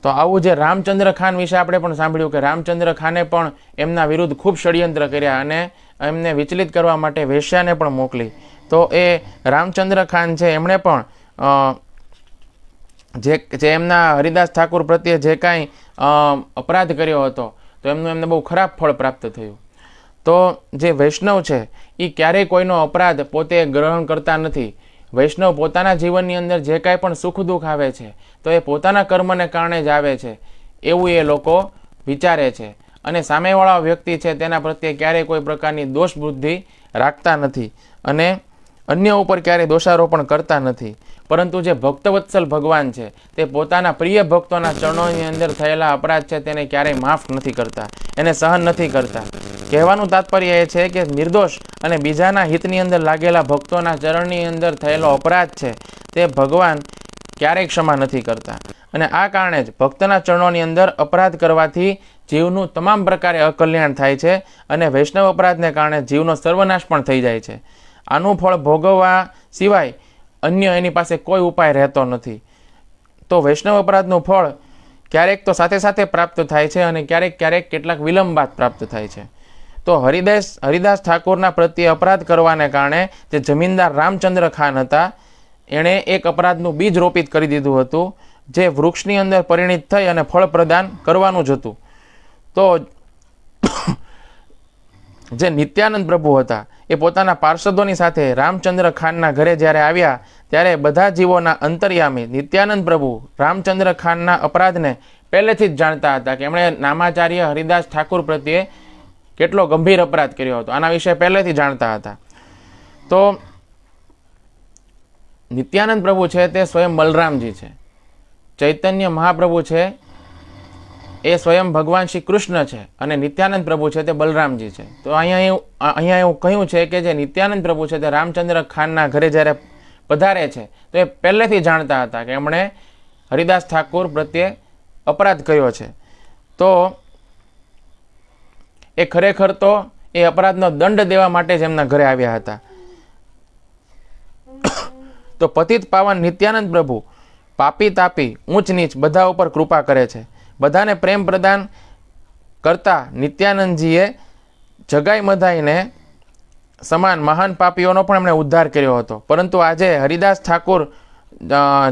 તો આવું જે રામચંદ્ર ખાન વિશે આપણે પણ સાંભળ્યું કે રામચંદ્ર ખાને પણ એમના વિરુદ્ધ ખૂબ ષડયંત્ર કર્યા અને એમને વિચલિત કરવા માટે વેશ્યાને પણ મોકલી. તો એ રામચંદ્ર ખાન છે એમણે પણ જે એમના હરિદાસ ઠાકોર પ્રત્યે જે કાંઈ અપરાધ કર્યો હતો તો એમને બહુ ખરાબ ફળ પ્રાપ્ત થયું. તો જે વૈષ્ણવ છે એ ક્યારેય કોઈનો અપરાધ પોતે ગ્રહણ કરતા નથી. વૈષ્ણવ પોતાના જીવનની અંદર જે કાંઈ પણ સુખ દુઃખ આવે છે તો એ પોતાના કર્મને કારણે જ આવે છે એવું એ લોકો વિચારે છે અને સામેવાળા વ્યક્તિ છે તેના પ્રત્યે ક્યારેય કોઈ પ્રકારની દોષ બુદ્ધિ રાખતા નથી અને અન્ય ઉપર ક્યારેય દોષારોપણ કરતા નથી. પરંતુ જે ભક્તવત્સલ ભગવાન છે તે પોતાના પ્રિય ભક્તોના ચરણોની અંદર થયેલા અપરાધ છે તેને ક્યારેય માફ નથી કરતા, એને સહન નથી કરતા. કહેવાનું તાત્પર્ય એ છે કે નિર્દોષ અને બીજાના હિતની અંદર લાગેલા ભક્તોના ચરણની અંદર થયેલો અપરાધ છે તે ભગવાન ક્યારેય ક્ષમા નથી કરતા અને આ કારણે જ ભક્તના ચરણોની અંદર અપરાધ કરવાથી જીવનું તમામ પ્રકારે અકલ્યાણ થાય છે અને વૈષ્ણવ અપરાધને કારણે જીવનો સર્વનાશ પણ થઈ જાય છે. આનું ફળ ભોગવવા સિવાય અન્ય એની પાસે કોઈ ઉપાય રહેતો નથી. તો વૈષ્ણવ અપરાધનું ફળ ક્યારેક તો સાથે સાથે પ્રાપ્ત થાય છે અને ક્યારેક કેટલાક વિલંબ બાદ પ્રાપ્ત થાય છે. તો હરિદાસ ઠાકોરના પ્રત્યે અપરાધ કરવાને કારણે જે જમીનદાર રામચંદ્ર ખાન હતા એણે એક અપરાધનું બીજ રોપિત કરી દીધું હતું, જે વૃક્ષની અંદર પરિણિત થઈ અને ફળ પ્રદાન કરવાનું જ હતું. તો જે નિત્યાનંદ પ્રભુ હતા એ પોતાના પાર્ષદોની સાથે રામચંદ્ર ખાનના ઘરે જ્યારે આવ્યા ત્યારે બધા જીવોના અંતર્યામી નિત્યાનંદ પ્રભુ રામચંદ્ર ખાનના અપરાધને પહેલેથી જ જાણતા હતા કે એમણે નામાચાર્ય હરિદાસ ઠાકોર પ્રત્યે કેટલો ગંભીર અપરાધ કર્યો હતો. આના વિશે પહેલેથી જાણતા હતા. તો નિત્યાનંદ પ્રભુ છે તે સ્વયં બલરામજી છે, ચૈતન્ય મહાપ્રભુ છે એ સ્વયં ભગવાન શ્રી કૃષ્ણ છે અને નિત્યાનંદ પ્રભુ છે તે બલરામજી છે. તો અહીંયા એવું કહ્યું છે કે જે નિત્યાનંદ પ્રભુ છે તે રામચંદ્ર ખાનના ઘરે જ્યારે પધારે છે તો એ પહેલેથી જાણતા હતા કે એમણે હરિદાસ ઠાકોર પ્રત્યે અપરાધ કર્યો છે. તો એ ખરેખર તો એ અપરાધનો દંડ દેવા માટે જ એમના ઘરે આવ્યા હતા. તો પતિત પાવન નિત્યાનંદ પ્રભુ પાપી તાપી ઊંચ નીચ બધા ઉપર કૃપા કરે છે. બધાને પ્રેમ પ્રદાન કરતા નિત્યાનંદજીએ જગાઈ મધાઈને સમાન મહાન પાપીઓનો પણ એમણે ઉદ્ધાર કર્યો હતો. પરંતુ આજે હરિદાસ ઠાકોર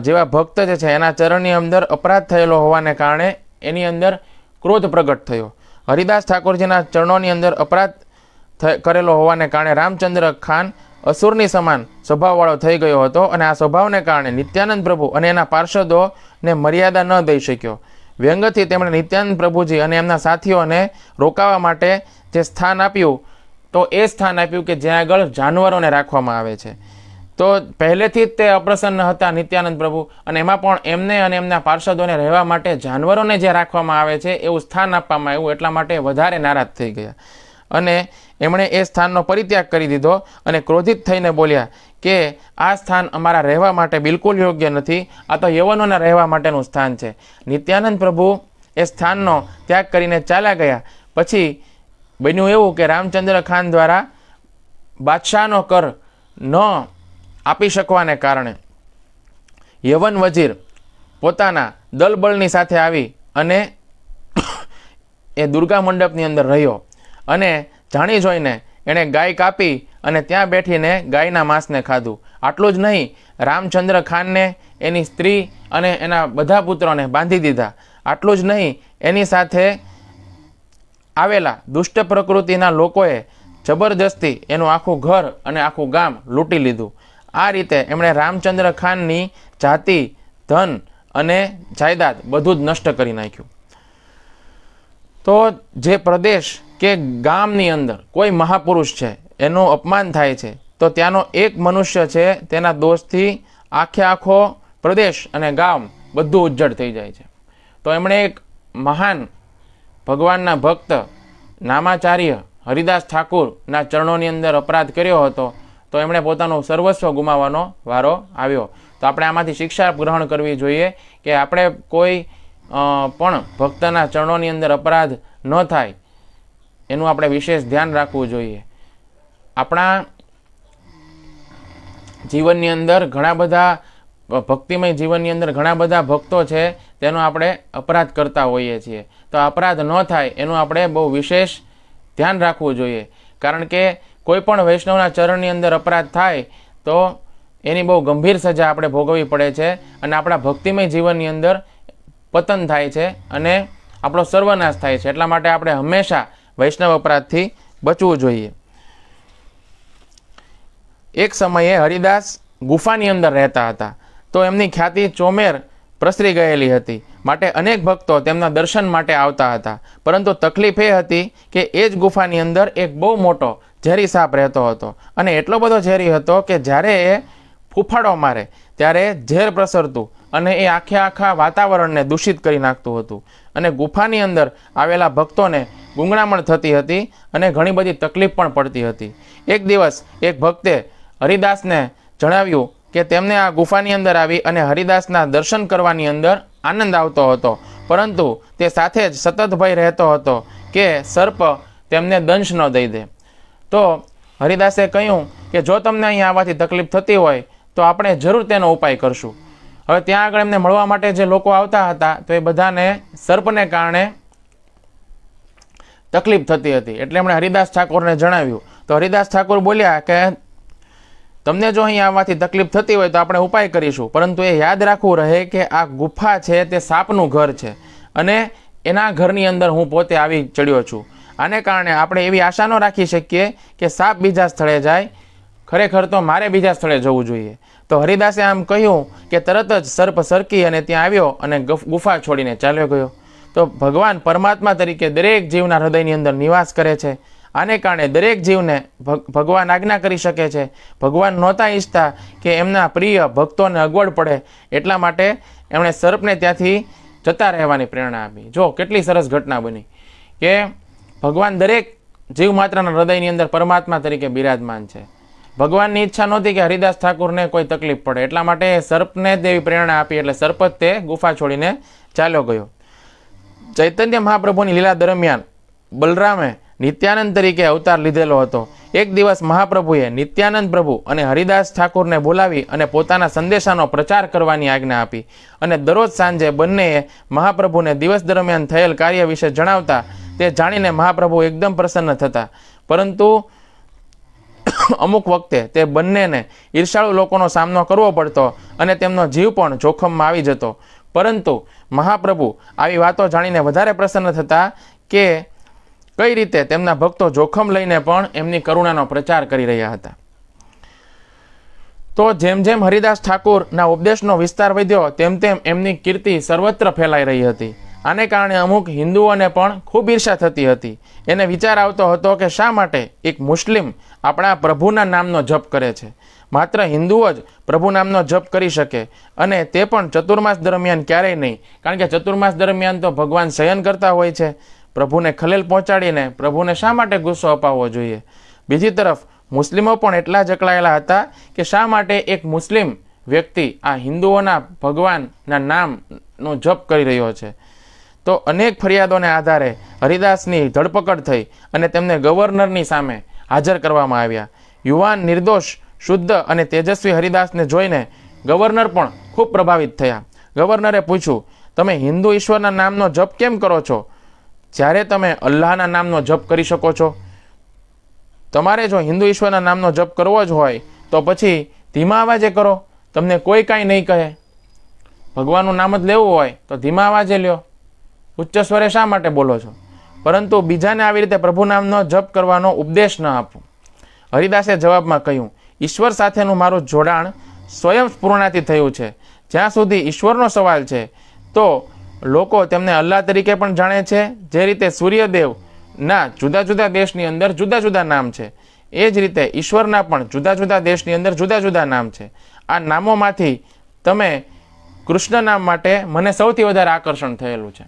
જેવા ભક્ત જે છે એના ચરણની અંદર અપરાધ થયેલો હોવાને કારણે એની અંદર ક્રોધ પ્રગટ થયો. હરિદાસ ઠાકોરજીના ચરણોની અંદર અપરાધ કરેલો હોવાને કારણે રામચંદ્ર ખાન અસુરની સમાન સ્વભાવવાળો થઈ ગયો હતો અને આ સ્વભાવને કારણે નિત્યાનંદ પ્રભુ અને એના પાર્ષદોને મર્યાદા ન દઈ શક્યો. વ્યંગથી તેમણે નિત્યાનંદ પ્રભુજી અને એમના સાથીઓને રોકાવા માટે જે સ્થાન આપ્યું તો એ સ્થાન આપ્યું કે જ્યાં આગળ જાનવરોને રાખવામાં આવે છે. તો પહેલેથી જ તે અપ્રસન્ન હતા નિત્યાનંદ પ્રભુ અને એમાં પણ એમને અને એમના પાર્ષદોને રહેવા માટે જાનવરોને જે રાખવામાં આવે છે એવું સ્થાન આપવામાં આવ્યું એટલા માટે વધારે નારાજ થઈ ગયા અને એમણે એ સ્થાનનો પરિત્યાગ કરી દીધો અને ક્રોધિત થઈને બોલ્યા કે આ સ્થાન અમારા રહેવા માટે બિલકુલ યોગ્ય નથી, આ તો યવનોના રહેવા માટેનું સ્થાન છે. નિત્યાનંદ પ્રભુ એ સ્થાનનો ત્યાગ કરીને ચાલ્યા ગયા. પછી બન્યું એવું કે રામચંદ્ર ખાન દ્વારા બાદશાહનો કર ન આપી શકવાને કારણે યવન વજીર પોતાના દલબળની સાથે આવી અને એ દુર્ગા મંડપની અંદર રહ્યો અને જાણી જોઈને એણે ગાય કાપી અને ત્યાં બેઠીને ગાયના માંસને ખાધું. આટલું જ નહીં, રામચંદ્ર ખાનને એની સ્ત્રી અને એના બધા પુત્રોને બાંધી દીધા. આટલું જ નહીં, એની સાથે આવેલા દુષ્ટ પ્રકૃતિના લોકોએ જબરજસ્તી એનું આખું ઘર અને આખું ગામ લૂંટી લીધું. આ રીતે એમણે રામચંદ્ર ખાનની જાતિ, ધન અને જાયદાદ બધું જ નષ્ટ કરી નાખ્યું. તો જે પ્રદેશ કે ગામની અંદર કોઈ મહાપુરુષ છે એનું અપમાન થાય છે તો ત્યાંનો એક મનુષ્ય છે તેના દોષથી આખો પ્રદેશ અને ગામ બધું ઉજ્જડ થઈ જાય છે. તો એમણે એક મહાન ભગવાનના ભક્ત નામાચાર્ય હરિદાસ ઠાકુરના ચરણોની અંદર અપરાધ કર્યો હતો. તો એમણે પોતાનું સર્વસ્વ ગુમાવવાનો વારો આવ્યો. તો આપણે આમાંથી શિક્ષા ગ્રહણ કરવી જોઈએ કે આપણે કોઈ પણ ભક્તના ચરણોની અંદર અપરાધ ન થાય એનું આપણે વિશેષ ધ્યાન રાખવું જોઈએ. આપણા જીવનની અંદર ઘણા બધા ભક્તિમય જીવનની અંદર ઘણા બધા ભક્તો છે તેનો આપણે અપરાધ કરતા હોઈએ છીએ. તો અપરાધ ન થાય એનું આપણે બહુ વિશેષ ધ્યાન રાખવું જોઈએ. કારણ કે કોઈ પણ વૈષ્ણવના ચરણની અંદર અપરાધ થાય તો એની બહુ ગંભીર સજા આપણે ભોગવવી પડે છે અને આપણા ભક્તિમય જીવનની અંદર પતન થાય છે અને આપણો સર્વનાશ થાય છે. એટલા માટે આપણે હંમેશા વૈષ્ણવ અપરાધથી બચવું જોઈએ. એક સમયે હરિદાસ ગુફાની અંદર રહેતા હતા. તો એમની ખ્યાતિ ચોમેર પ્રસરી ગયેલી હતી, માટે અનેક ભક્તો તેમના દર્શન માટે આવતા હતા. પરંતુ તકલીફ એ હતી કે એ જ ગુફાની અંદર એક બહુ મોટો ઝેરી સાપ રહેતો હતો અને એટલો બધો ઝેરી હતો કે જ્યારે એ ફૂફાડો મારે ત્યારે ઝેર પ્રસરતું અને એ આખા વાતાવરણને દૂષિત કરી નાખતું હતું અને ગુફાની અંદર આવેલા ભક્તોને ગૂંગણામણ થતી હતી અને ઘણી બધી તકલીફ પણ પડતી હતી. એક દિવસ એક ભક્તે હરિદાસને જણાવ્યું કે તેમને આ ગુફાની અંદર આવી અને હરિદાસના દર્શન કરવાની અંદર આનંદ આવતો હતો, પરંતુ તે સાથે જ સતત ભય રહેતો હતો કે સર્પ તેમને દંશ ન દઈ દે. તો હરિદાસે કહ્યું કે જો તમને અહીં આવવાથી તકલીફ થતી હોય તો આપણે જરૂર તેનો ઉપાય કરશું. હવે ત્યાં આગળ એમને મળવા માટે જે લોકો આવતા હતા તો એ બધાને સર્પને કારણે તકલીફ થતી હતી. એટલે એમણે હરિદાસ ઠાકોરને જણાવ્યું. તો હરિદાસ ઠાકોર બોલ્યા કે તમને જો અહીં આવવાથી તકલીફ થતી હોય તો આપણે ઉપાય કરીશું, પરંતુ એ યાદ રાખવું રહે કે આ ગુફા છે તે સાપનું ઘર છે અને એના ઘરની અંદર હું પોતે આવી ચડ્યો છું. આને કારણે આપણે એવી આશા ન રાખી શકીએ કે સાપ બીજા સ્થળે જાય, ખરેખર તો મારે બીજા સ્થળે જવું જોઈએ. તો હરિદાસે આમ કહ્યું કે તરત જ સર્પ સરકી અને ત્યાં આવ્યો અને ગુફા છોડીને ચાલ્યો ગયો. તો ભગવાન પરમાત્મા તરીકે દરેક જીવના હૃદયની અંદર નિવાસ કરે છે. આને કારણે દરેક જીવને ભગવાન આજ્ઞા કરી શકે છે. ભગવાન નહોતા ઈચ્છતા કે એમના પ્રિય ભક્તોને અગવડ પડે, એટલા માટે એમણે સર્પને ત્યાંથી જતા રહેવાની પ્રેરણા આપી. જો કેટલી સરસ ઘટના બની કે ભગવાન દરેક જીવ માત્રના હૃદયની અંદર પરમાત્મા તરીકે બિરાજમાન છે. ભગવાનની ઈચ્છા નહોતી કે હરિદાસ ઠાકુરને કોઈ તકલીફ પડે, એટલા માટે સર્પને દેવી પ્રેરણા આપી. એટલે સર્પ જ તે ગુફા છોડીને ચાલ્યો ગયો. ચૈતન્ય મહાપ્રભુની લીલા દરમિયાન બલરામે નિત્યાનંદ તરીકે અવતાર લીધેલો હતો. એક દિવસ મહાપ્રભુએ નિત્યાનંદ પ્રભુ અને હરિદાસ ઠાકુરને બોલાવી અને પોતાના સંદેશાનો પ્રચાર કરવાની આજ્ઞા આપી અને દરરોજ સાંજે બંનેએ મહાપ્રભુને દિવસ દરમિયાન થયેલ કાર્ય વિશે જણાવતા. તે જાણીને મહાપ્રભુ એકદમ પ્રસન્ન થતા, પરંતુ અમુક વખતે તે બંનેને ઈર્ષાળુ લોકોનો સામનો કરવો પડતો અને તેમનો જીવ પણ જોખમમાં આવી જતો. પરંતુ મહાપ્રભુ આવી વાતો જાણીને વધારે પ્રસન્ન થતા કે કઈ રીતે તેમના ભક્તો જોખમ લઈને પણ એમની કરુણાનો પ્રચાર કરી રહ્યા હતા. તો જેમ જેમ હરિદાસ ઠાકુરના ઉપદેશનો વિસ્તાર વધ્યો તેમ તેમ એમની કીર્તિ સર્વત્ર ફેલાઈ રહી હતી. આને કારણે અમુક હિન્દુઓને પણ ખૂબ ઈર્ષા થતી હતી. એને વિચાર આવતો હતો કે શા માટે એક મુસ્લિમ આપણા પ્રભુના નામનો જપ કરે છે. માત્ર હિન્દુઓ જ પ્રભુ નામનો જપ કરી શકે અને તે પણ ચતુર્માસ દરમિયાન ક્યારેય નહીં, કારણ કે ચતુર્માસ દરમિયાન તો ભગવાન શયન કરતા હોય છે. પ્રભુને ખલેલ પહોંચાડીને પ્રભુને શા માટે ગુસ્સો અપાવવો જોઈએ? બીજી તરફ મુસ્લિમો પણ એટલા જ અકળાયેલા હતા કે શા માટે એક મુસ્લિમ વ્યક્તિ આ હિન્દુઓના ભગવાનના નામનો જપ કરી રહ્યો છે. તો તો અનેક ફરિયાદોને આધારે હરિદાસની ધરપકડ થઈ અને તેમને ગવર્નરની સામે હાજર કરવામાં આવ્યા. યુવાન, નિર્દોષ, શુદ્ધ અને તેજસ્વી હરિદાસને જોઈને ગવર્નર પણ ખૂબ પ્રભાવિત થયા. ગવર્નરે પૂછ્યું, તમે હિન્દુ ઈશ્વરના નામનો જપ કેમ કરો છો જ્યારે તમે અલ્લાહના નામનો જપ કરી શકો છો? તમારે જો હિન્દુ ઈશ્વરના નામનો જપ કરવો જ હોય તો પછી ધીમા અવાજે કરો, તમને કોઈ કાંઈ નહીં કહે. ભગવાનનું નામ જ લેવું હોય તો ધીમા અવાજે લ્યો, ઉચ્ચ સ્વરે શા માટે બોલો છો? પરંતુ બીજાને આવી રીતે પ્રભુ નામનો જપ કરવાનો ઉપદેશ ન આપો. હરિદાસે જવાબમાં કહ્યું, ઈશ્વર સાથેનું મારું જોડાણ સ્વયં સ્ફૂર્ણાથી થયું છે. જ્યાં સુધી ઈશ્વરનો સવાલ છે તો લોકો તેમને અલ્લાહ તરીકે પણ જાણે છે. જે રીતે સૂર્યદેવના જુદા જુદા દેશની અંદર જુદા જુદા નામ છે, એ જ રીતે ઈશ્વરના પણ જુદા જુદા દેશની અંદર જુદા જુદા નામ છે. આ નામોમાંથી તમે કૃષ્ણ નામ માટે મને સૌથી વધારે આકર્ષણ થયેલું છે.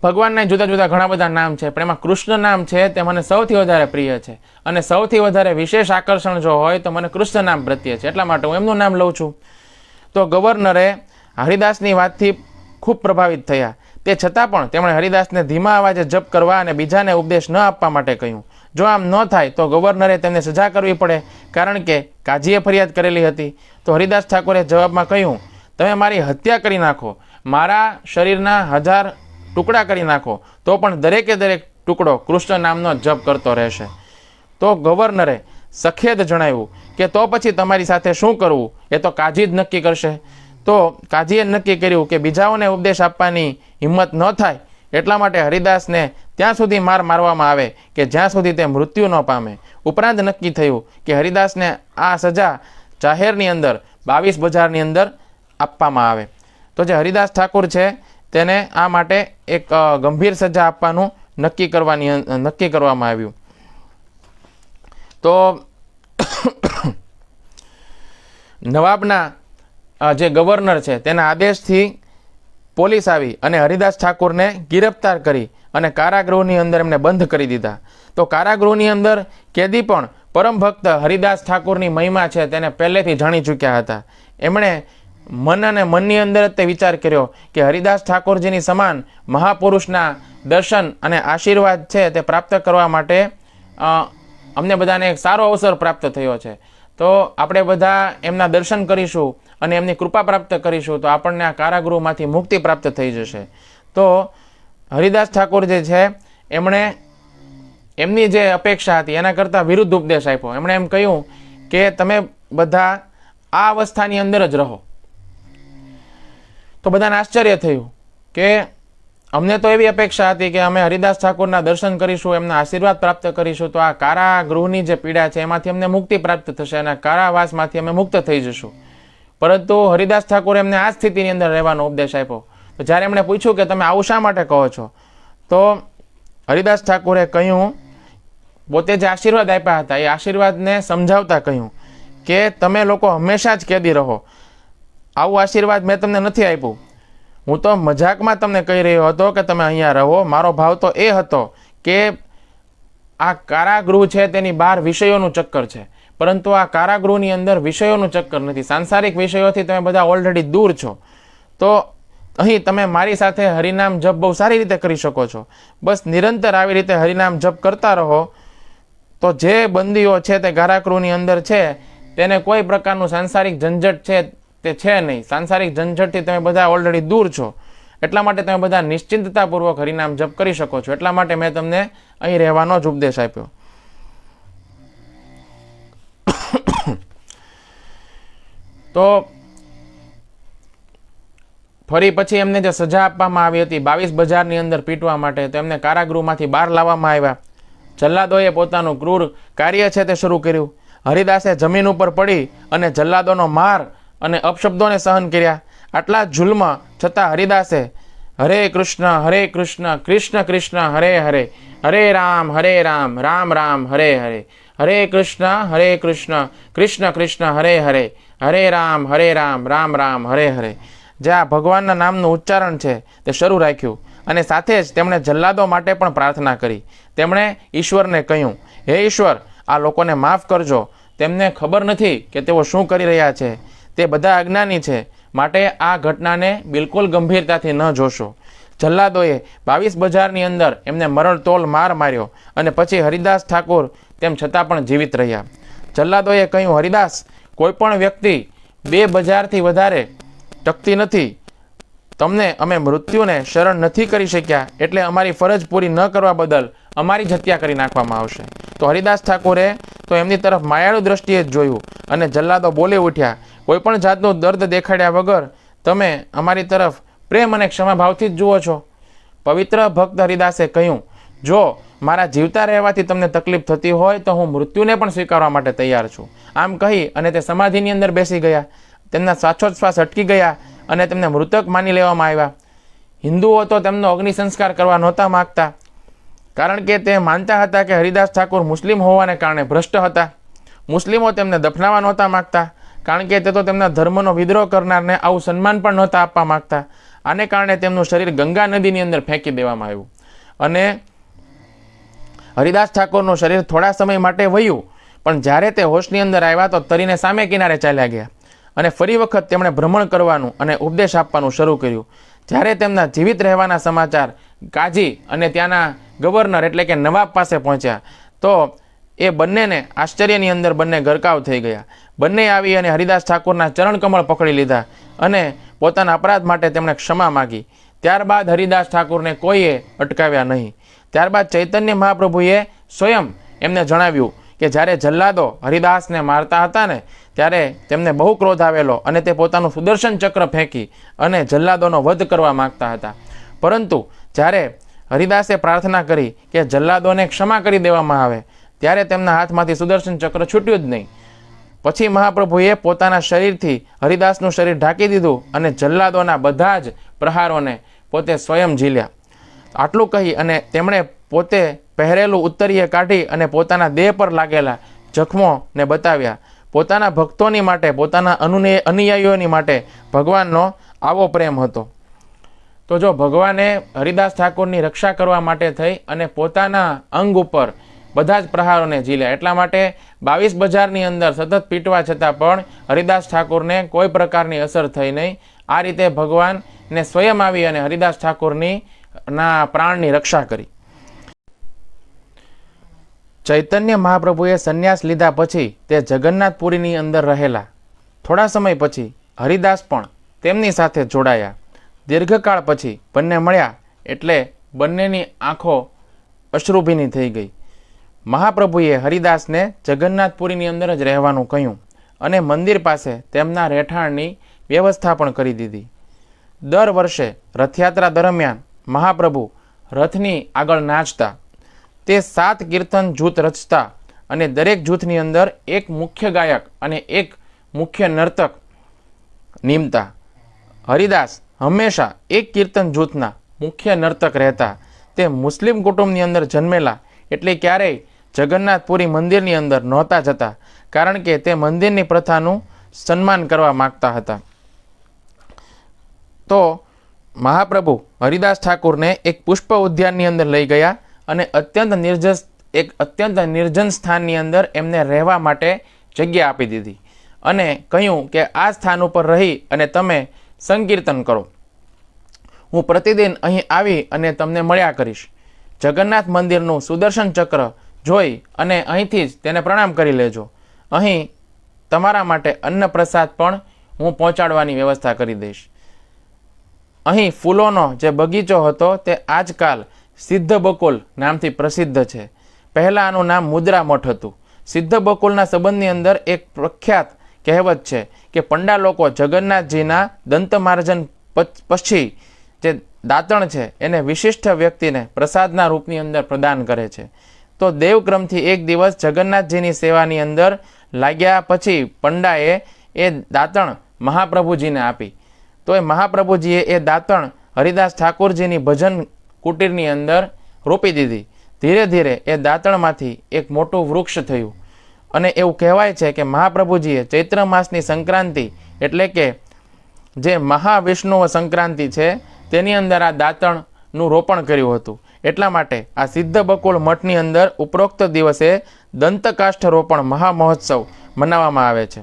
ભગવાનના જુદા જુદા ઘણા બધા નામ છે, પણ એમાં કૃષ્ણ નામ છે તે મને સૌથી વધારે પ્રિય છે. અને સૌથી વધારે વિશેષ આકર્ષણ જો હોય તો મને કૃષ્ણ નામ પ્રત્યે છે, એટલા માટે હું એમનું નામ લઉં છું. તો ગવર્નરે હરિદાસની વાતથી ખૂબ પ્રભાવિત થયા. તે છતાં પણ તેમણે હરિદાસને ધીમા અવાજે જપ કરવા અને બીજાને ઉપદેશ ન આપવા માટે કહ્યું. જો આમ ન થાય તો ગવર્નરે તેમને સજા કરવી પડે, કારણ કે કાજીએ ફરિયાદ કરેલી હતી. તો હરિદાસ ઠાકોરે જવાબમાં કહ્યું, તમે મારી હત્યા કરી નાખો, મારા શરીરના 1000 ટુકડા કરી નાખો, તો પણ દરેકે દરેક ટુકડો કૃષ્ણ નામનો જપ કરતો રહેશે. તો ગવર્નરે સખેદ જણાવ્યું કે તો પછી તમારી સાથે શું કરવું એ તો કાજી જ નક્કી કરશે. તો કાજીએ નક્કી કર્યું કે બીજાઓને ઉપદેશ આપવાની હિંમત ન થાય, એટલા માટે હરિદાસને ત્યાં સુધી મારવામાં આવે કે જ્યાં સુધી તે મૃત્યુ ન પામે. ઉપરાંત નક્કી થયું કે હરિદાસને આ સજા જાહેરની અંદર 22 બજારની અંદર આપવામાં આવે. તો જે હરિદાસ ઠાકુર છે તેને આ માટે એક ગંભીર સજા આપવાનું નક્કી કરવામાં આવ્યું. તો નવાબના જે ગવર્નર છે તેના આદેશથી પોલીસ આવી અને હરિદાસ ઠાકુરને ગિરફ્તાર કરી અને કારાગૃહની અંદર એમને બંધ કરી દીધા. તો કારાગૃહની અંદર કેદી પણ પરમ ભક્ત હરિદાસ ઠાકુરની મહિમા છે તેને પહેલેથી જાણી ચૂક્યા હતા. એમણે મન અને મનની અંદર જ તે વિચાર કર્યો કે હરિદાસ ઠાકોરજીની સમાન મહાપુરુષના દર્શન અને આશીર્વાદ છે તે પ્રાપ્ત કરવા માટે અમને બધાને એક સારો અવસર પ્રાપ્ત થયો છે. તો આપણે બધા એમના દર્શન કરીશું અને એમની કૃપા પ્રાપ્ત કરીશું તો આપણને આ કારાગૃહમાંથી મુક્તિ પ્રાપ્ત થઈ જશે. તો હરિદાસ ઠાકોર જે છે એમણે એમની જે અપેક્ષા હતી એના કરતાં વિરુદ્ધ ઉપદેશ આપ્યો. એમણે એમ કહ્યું કે તમે બધા આ અવસ્થાની અંદર જ રહો. તો બધાને આશ્ચર્ય થયું કે અમને તો એવી અપેક્ષા હતી કે અમે હરિદાસ ઠાકોરના દર્શન કરીશું, એમના આશીર્વાદ પ્રાપ્ત કરીશું, તો આ કારાગૃહની જે પીડા છે એમાંથી અમને મુક્તિ પ્રાપ્ત થશે અને કારાવાસમાંથી અમે મુક્ત થઈ જશું. પરંતુ હરિદાસ ઠાકોરે એમને આ સ્થિતિની અંદર રહેવાનો ઉપદેશ આપ્યો. તો જ્યારે એમણે પૂછ્યું કે તમે આવું શા માટે કહો છો, તો હરિદાસ ઠાકોરે કહ્યું, પોતે જે આશીર્વાદ આપ્યા હતા એ આશીર્વાદને સમજાવતા કહ્યું કે તમે લોકો હંમેશા જ કેદી રહો. આવું આશીર્વાદ મેં તમને નથી આપ્યું. હું તો મજાકમાં તમને કહી રહ્યો હતો કે તમે અહીંયા રહો. મારો ભાવ તો એ હતો કે આ કારાગૃહ છે તેની બહાર વિષયોનું ચક્કર છે, પરંતુ આ કારાગૃહની અંદર વિષયોનું ચક્કર નથી. સાંસારિક વિષયોથી તમે બધા ઓલરેડી દૂર છો. તો અહીં તમે મારી સાથે હરિનામ જપ બહુ સારી રીતે કરી શકો છો. બસ નિરંતર આવી રીતે હરિનામ જપ કરતા રહો. તો જે બંદીઓ છે તે કારાગૃહની અંદર છે તેને કોઈ પ્રકારનું સાંસારિક ઝંઝટ છે તે છે નહીં. સાંસારિક ઝંઝટથી તમે બધા ઓલરેડી દૂર છો, એટલા માટે તમે બધા નિશ્ચિંતતાપૂર્વક હરિનામ જપ કરી શકો છો. એટલા માટે મેં તમને અહીં રહેવાનો જ ઉપદેશ આપ્યો. તો ફરી પછી એમને જે સજા આપવામાં આવી હતી 22 બજારની અંદર પીટવા માટે, તો એમને કારાગૃહમાંથી બહાર લાવવામાં આવ્યા. જલ્લાદોએ પોતાનું ક્રૂર કાર્ય છે તે શરૂ કર્યું. હરિદાસે જમીન ઉપર પડી અને જલ્લાદોનો માર અને અપશબ્દોને સહન કર્યા. આટલા જુલ્મ છતાં હરિદાસે હરે કૃષ્ણ કૃષ્ણ કૃષ્ણ હરે હરે, હરે રામ રામ રામ હરે હરે, હરે કૃષ્ણ કૃષ્ણ કૃષ્ણ હરે હરે, હરે રામ રામ રામ હરે હરે. જે આ ભગવાનના નામનું ઉચ્ચારણ છે તે શરૂ રાખ્યું અને સાથે જ તેમણે જલ્લાદો માટે પણ પ્રાર્થના કરી. તેમણે ઈશ્વરને કહ્યું, હે ઈશ્વર, આ લોકોને માફ કરજો. તેમને ખબર નથી કે તેઓ શું કરી રહ્યા છે. તે બધા અજ્ઞાની છે, માટે આ ઘટનાને બિલકુલ ગંભીરતાથી ન જોશો. જલ્લાદોએ 22 બજારની અંદર એમને મરણતોલ માર માર્યો અને પછી હરિદાસ ઠાકોર તેમ છતાં પણ જીવિત રહ્યા. જલ્લાદોએ કહ્યું, હરિદાસ, કોઈ પણ વ્યક્તિ 2 બજારથી વધારે ટકતી નથી. તમને અમે મૃત્યુને શરણ નથી કરી શક્યા, એટલે અમારી ફરજ પૂરી ન કરવા બદલ અમારી જ હત્યા કરી નાખવામાં આવશે. તો હરિદાસ ઠાકોરે તો એમની તરફ માયાળુ દ્રષ્ટિએ જ જોયું અને જલ્લાદો બોલી ઉઠ્યા, કોઈ પણ જાતનું દર્દ દેખાડ્યા વગર તમે અમારી તરફ પ્રેમ અને ક્ષમાભાવથી જ જુઓ છો. પવિત્ર ભક્ત હરિદાસે કહ્યું, જો મારા જીવતા રહેવાથી તમને તકલીફ થતી હોય તો હું મૃત્યુને પણ સ્વીકારવા માટે તૈયાર છું. આમ કહી અને તે સમાધિની અંદર બેસી ગયા. તેમના શ્વાસોચ્છ્વાસ અટકી ગયા અને તેમને મૃતક માની લેવામાં આવ્યા. હિન્દુઓ તો તેમનો અગ્નિ સંસ્કાર કરવા નહોતા માગતા, કારણ કે તે માનતા હતા કે હરિદાસ ઠાકોર મુસ્લિમ હોવાને કારણે ભ્રષ્ટ હતા. મુસ્લિમો તેમને દફનાવવા નહોતા માગતા, કારણ કે તે તો તેમના ધર્મનો વિદ્રોહ કરનારને આવું સન્માન પણ નહોતા આપવા માગતા. આને કારણે તેમનું શરીર ગંગા નદીની અંદર ફેંકી દેવામાં આવ્યું અને હરિદાસ ઠાકોરનું શરીર થોડા સમય માટે વહ્યું, પણ જ્યારે તે હોશની અંદર આવ્યા તો તરીને સામે કિનારે ચાલ્યા ગયા અને ફરી વખત તેમણે ભ્રમણ કરવાનું અને ઉપદેશ આપવાનું શરૂ કર્યું. જ્યારે તેમના જીવિત રહેવાના સમાચાર કાજી અને ત્યાંના ગવર્નર એટલે કે નવાબ પાસે પહોંચ્યા તો એ બંનેને આશ્ચર્યની અંદર બંને ગરકાવ થઈ ગયા. બંને આવી અને હરિદાસ ઠાકોરના ચરણકમળ પકડી લીધા અને પોતાના અપરાધ માટે તેમણે ક્ષમા માગી. ત્યારબાદ હરિદાસ ઠાકોરને કોઈએ અટકાવ્યા નહીં. ત્યારબાદ ચૈતન્ય મહાપ્રભુએ સ્વયં એમને જણાવ્યું કે જ્યારે જલ્લાદો હરિદાસને મારતા હતા ને ત્યારે તેમને બહુ ક્રોધ આવેલો અને તે પોતાનું સુદર્શન ચક્ર ફેંકી અને જલ્લાદોનો વધ કરવા માગતા હતા. પરંતુ જ્યારે હરિદાસે પ્રાર્થના કરી કે જલ્લાદોને ક્ષમા કરી દેવામાં આવે ત્યારે તેમના હાથમાંથી સુદર્શન ચક્ર છૂટ્યું જ નહીં. પછી મહાપ્રભુએ પોતાના શરીરથી હરિદાસનું શરીર ઢાંકી દીધું અને જલ્લાદોના બધા જ પ્રહારોને પોતે સ્વયં ઝીલ્યા. આટલું કહી અને તેમણે પોતે પહેરેલું ઉત્તરીય કાઢી અને પોતાના દેહ પર લાગેલા જખમોને બતાવ્યા. પોતાના ભક્તોની માટે, પોતાના અનુયાયીઓની માટે ભગવાનનો આવો પ્રેમ હતો. તો જો ભગવાને હરિદાસ ઠાકોરની રક્ષા કરવા માટે થઈ અને પોતાના અંગ ઉપર બધા જ પ્રહારોને ઝીલ્યા. એટલા માટે 22 બજારની અંદર સતત પીટવા છતાં પણ હરિદાસ ઠાકોરને કોઈ પ્રકારની અસર થઈ નહીં. આ રીતે ભગવાનને સ્વયં આવી અને હરિદાસ ઠાકોરની પ્રાણની રક્ષા કરી. ચૈતન્ય મહાપ્રભુએ સંન્યાસ લીધા પછી તે જગન્નાથપુરીની અંદર રહેલા. થોડા સમય પછી હરિદાસ પણ તેમની સાથે જોડાયા. દીર્ઘકાળ પછી બંને મળ્યા એટલે બંનેની આંખો અશ્રુભીની થઈ ગઈ. મહાપ્રભુએ હરિદાસને જગન્નાથપુરીની અંદર જ રહેવાનું કહ્યું અને મંદિર પાસે તેમના રહેઠાણની વ્યવસ્થા પણ કરી દીધી. દર વર્ષે રથયાત્રા દરમિયાન મહાપ્રભુ રથની આગળ નાચતા. તે 7 કીર્તન જૂથ રચતા અને દરેક જૂથની અંદર એક મુખ્ય ગાયક અને એક મુખ્ય નર્તક નિમતા. હરિદાસ હંમેશા એક કીર્તન જૂથના મુખ્ય નર્તક રહેતા. તે મુસ્લિમ કુટુંબની અંદર જન્મેલા એટલે ક્યારેય જગન્નાથપુરી મંદિરની અંદર નહોતા જતા, કારણ કે તે મંદિરની પ્રથાનું સન્માન કરવા માગતા હતા. તો મહાપ્રભુ હરિદાસ ઠાકોરને એક પુષ્પ ઉદ્યાનની અંદર લઈ ગયા અને અત્યંત નિર્જન સ્થાનની અંદર એમને રહેવા માટે જગ્યા આપી દીધી અને કહ્યું કે આ સ્થાન ઉપર રહી અને તમે સંકીર્તન કરો. હું પ્રતિદિન અહીં આવી અને તમને મળ્યા કરીશ. જગન્નાથ મંદિરનું સુદર્શન ચક્ર જોઈ અને અહીંથી જ તેને પ્રણામ કરી લેજો. અહીં તમારા માટે અન્ન પ્રસાદ પણ હું પહોંચાડવાની વ્યવસ્થા કરી દઈશ. અહીં ફૂલોનો જે બગીચો હતો તે આજકાલ સિદ્ધ બકુલ નામથી પ્રસિદ્ધ છે. પહેલાં આનું નામ મુદ્રા મઠ હતું. સિદ્ધ બકુલના સંબંધની અંદર એક પ્રખ્યાત કહેવત છે કે પંડા લોકો જગન્નાથજીના દંતમાર્જન પછી જે દાંતણ છે એને વિશિષ્ટ વ્યક્તિને પ્રસાદના રૂપની અંદર પ્રદાન કરે છે. તો દેવક્રમથી એક દિવસ જગન્નાથજીની સેવાની અંદર લાગ્યા પછી પંડાએ એ દાંતણ મહાપ્રભુજીને આપી. તો એ મહાપ્રભુજીએ એ દાંતણ હરિદાસ ઠાકોરજીની ભજન કુટીરની અંદર રોપી દીધી. ધીરે ધીરે એ દાંતણમાંથી એક મોટું વૃક્ષ થયું અને એવું કહેવાય છે કે મહાપ્રભુજીએ ચૈત્ર માસની સંક્રાંતિ એટલે કે જે મહાવિષ્ણુવ સંક્રાંતિ છે તેની અંદર આ દાંતણનું રોપણ કર્યું હતું. એટલા માટે આ સિદ્ધ બકુલ મઠની અંદર ઉપરોક્ત દિવસે દંતકાષ્ઠ રોપણ મહામહોત્સવ મનાવવામાં આવે છે.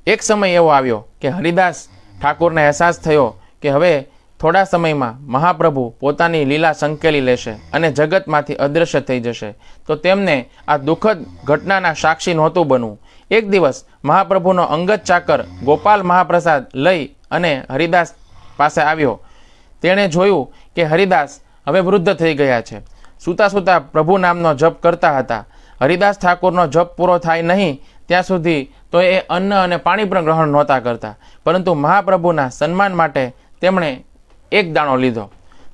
એક સમય એવો આવ્યો કે હરિદાસ ઠાકોરને અહેસાસ થયો કે હવે થોડા સમયમાં મહાપ્રભુ પોતાની લીલા સંકેલી લેશે અને જગતમાંથી અદૃશ્ય થઈ જશે, તો તેમને આ દુઃખદ ઘટનાના સાક્ષી નહોતું બનવું. એક દિવસ મહાપ્રભુનો અંગત ચાકર ગોપાલ મહાપ્રસાદ લઈ અને હરિદાસ પાસે આવ્યો. તેણે જોયું કે હરિદાસ હવે વૃદ્ધ થઈ ગયા છે. સૂતા સૂતા પ્રભુ નામનો જપ કરતા હતા. હરિદાસ ઠાકોરનો જપ પૂરો થાય નહીં ત્યાં સુધી તો એ અન્ન અને પાણી પણ ગ્રહણ નહોતા કરતા, પરંતુ મહાપ્રભુના સન્માન માટે તેમણે એક દાણો લીધો.